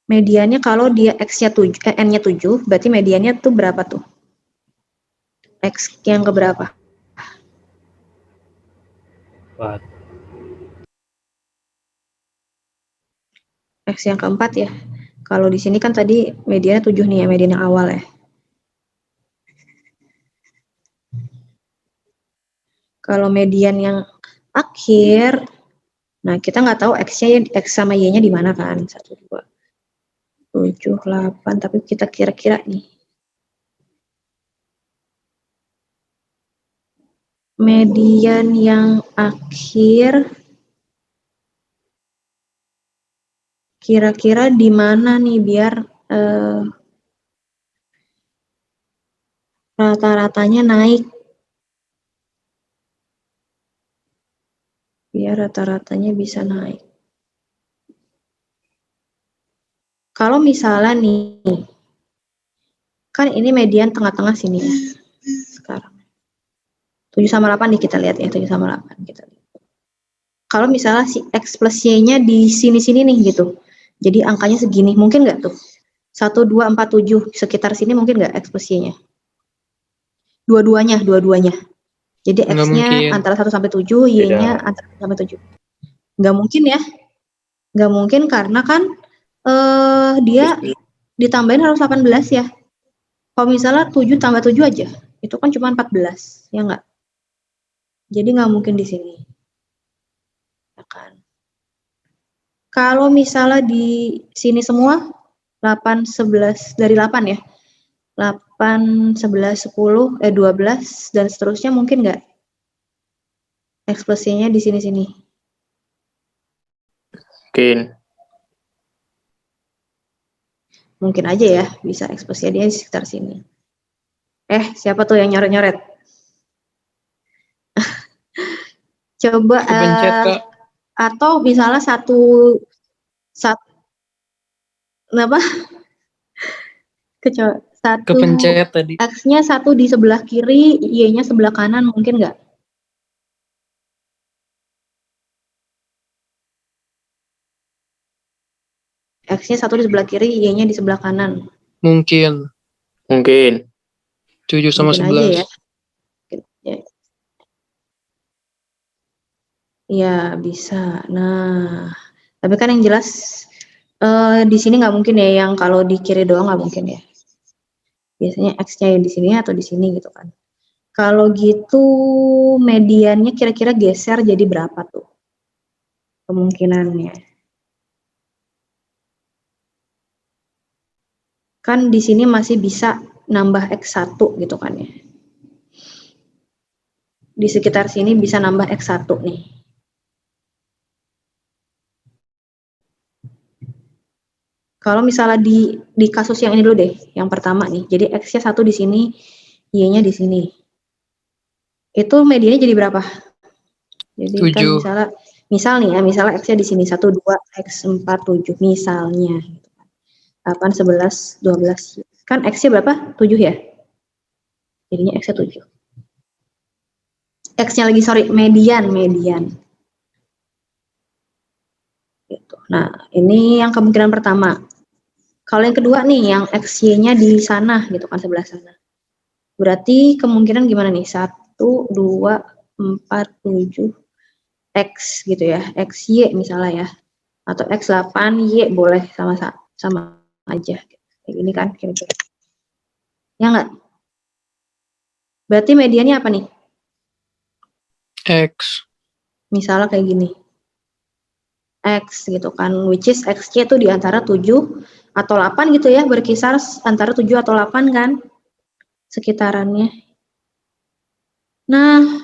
S1: Mediannya kalau dia X-nya 7, N-nya 7, berarti mediannya tuh berapa tuh? X yang keberapa?
S6: 4.
S1: X yang keempat ya. Kalau di sini kan tadi mediannya 7 nih ya, median yang awal ya. Kalau median yang akhir, nah kita nggak tahu X-nya, X sama Y-nya di mana kan? 1, 2, 7, 8, tapi kita kira-kira nih. Median yang akhir kira-kira di mana nih biar rata-ratanya naik. Biar rata-ratanya bisa naik. Kalau misalnya nih, kan ini median tengah-tengah sini ya. Sekarang. 7 sama 8 nih kita lihat ya, 7 sama 8 kita lihat. Kalau misalnya si X plus Y-nya di sini-sini nih gitu. Jadi angkanya segini, mungkin nggak tuh? 1, 2, 4, 7, sekitar sini mungkin nggak X plus Y-nya? Dua-duanya. Jadi
S2: Nggak
S1: X-nya
S2: mungkin.
S1: antara 1 sampai 7, Y-nya antara 1 sampai 7. Nggak mungkin ya. Nggak mungkin karena kan dia ditambahin harus 18 ya. Kalau misalnya 7 tambah 7 aja, itu kan cuma 14, ya nggak? Jadi nggak mungkin di sini. Ya kan? Kalau misalnya di sini semua, 8, 11, dari 8 ya. 8, 11, 10, 12, dan seterusnya mungkin nggak? Ekspresinya di sini-sini. Mungkin aja ya, bisa ekspresinya dia di sekitar sini. Siapa tuh yang nyoret-nyoret? Coba
S2: Kepencet, Kak.
S1: atau misalnya satu apa? Satu
S2: Kepencet tadi.
S1: X-nya 1 di sebelah kiri, Y-nya sebelah kanan, mungkin nggak? X-nya 1 di sebelah kiri, Y-nya di sebelah kanan.
S2: Mungkin. 7 sama
S1: Mungkin
S2: 11.
S1: aja ya. Ya, bisa. Nah, tapi kan yang jelas di sini nggak mungkin ya, yang kalau di kiri doang nggak mungkin ya. Biasanya X-nya yang di sini atau di sini gitu kan. Kalau gitu mediannya kira-kira geser jadi berapa tuh? Kemungkinannya. Kan di sini masih bisa nambah X1 gitu kan ya. Di sekitar sini bisa nambah X1 nih. Kalau misalnya di kasus yang ini dulu deh, yang pertama nih. Jadi X-nya 1 di sini, Y-nya di sini. Itu medianya jadi berapa? Jadi
S2: 7.
S1: kan misal nih ya, misalnya X-nya di sini 1, 2, X4, 7 misalnya. 8, 11, 12. Kan X-nya berapa? 7 ya? Jadinya X-nya 7. X-nya lagi, sorry, median. Gitu. Nah, ini yang kemungkinan pertama. Kalau yang kedua nih, yang XY-nya di sana gitu kan, sebelah sana. Berarti kemungkinan gimana nih? 1, 2, 4, 7, X gitu ya. XY misalnya ya. Atau X8, Y boleh sama aja. Kayak gini kan kira-kira. Ya nggak? Berarti mediannya apa nih?
S2: X.
S1: Misalnya kayak gini. X gitu kan, which is X-nya itu di antara 7 atau 8 gitu ya, berkisar antara 7 atau 8 kan, sekitarannya. Nah,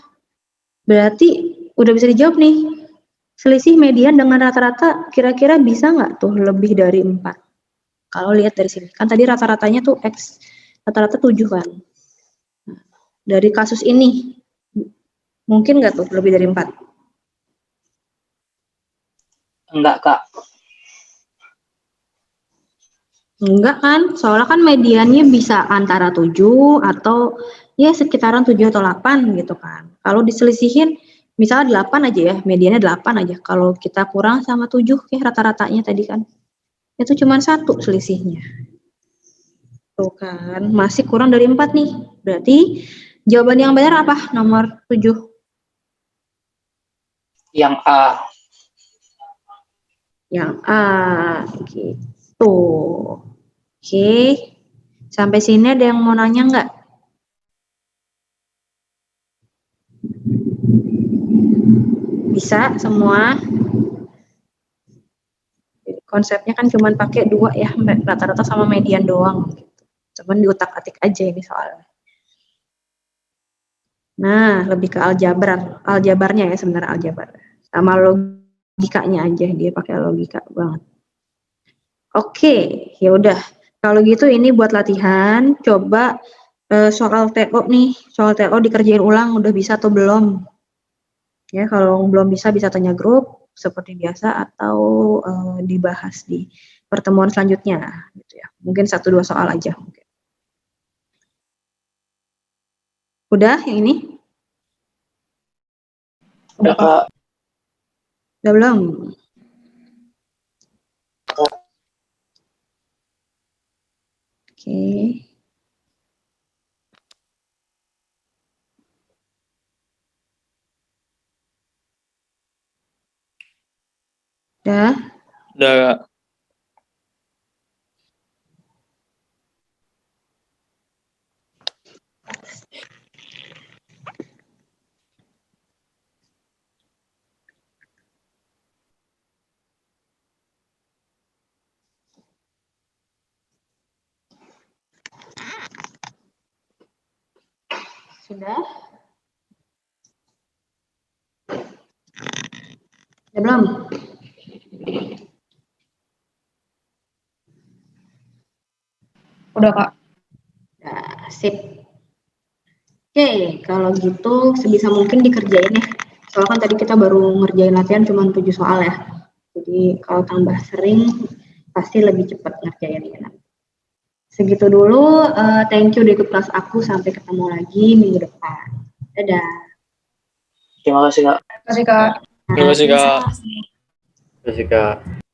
S1: berarti udah bisa dijawab nih, selisih median dengan rata-rata kira-kira bisa nggak tuh lebih dari 4? Kalau lihat dari sini, kan tadi rata-ratanya tuh X, rata-rata 7 kan. Nah, dari kasus ini, mungkin nggak tuh lebih dari 4?
S4: Enggak, Kak.
S1: Enggak kan, soalnya kan mediannya bisa antara 7 atau ya sekitaran 7 atau 8 gitu kan. Kalau diselisihin misalnya 8 aja ya, mediannya 8 aja. Kalau kita kurang sama 7 ya rata-ratanya tadi kan. Itu cuma 1 selisihnya. Tuh kan, masih kurang dari 4 nih. Berarti jawaban yang benar apa? Nomor 7.
S4: Yang A.
S1: Yang A gitu. Oke. Sampai sini ada yang mau nanya nggak? Bisa semua. Jadi konsepnya kan cuma pakai 2 ya, rata-rata sama median doang. Cuman diutak-atik aja ini soalnya. Nah, lebih ke aljabarnya ya sebenarnya aljabar. Sama logikanya aja, dia pakai logika banget. Oke, ya udah. Kalau gitu ini buat latihan, coba soal TO nih, soal TO dikerjain ulang udah bisa atau belum? Ya, kalau belum bisa tanya grup seperti biasa atau dibahas di pertemuan selanjutnya gitu ya. Mungkin 1-2 soal aja mungkin. Udah yang ini?
S4: Udah, Kak.
S1: Udah belum? Oke. Udah?
S2: Udah, Kak.
S1: Sudah? Udah belum?
S8: Udah, Kak.
S1: Nah, sip. Oke, kalau gitu sebisa mungkin dikerjain ya. Soalnya kan tadi kita baru ngerjain latihan cuma 7 soal ya. Jadi kalau tambah sering pasti lebih cepat ngerjainnya. Segitu dulu, thank you udah ikut kelas aku, sampai ketemu lagi minggu depan. Dadah.
S4: Terima kasih, Kak.
S8: Terima kasih, Kak.
S2: Terima kasih, Kak.
S6: Terima kasih, Kak.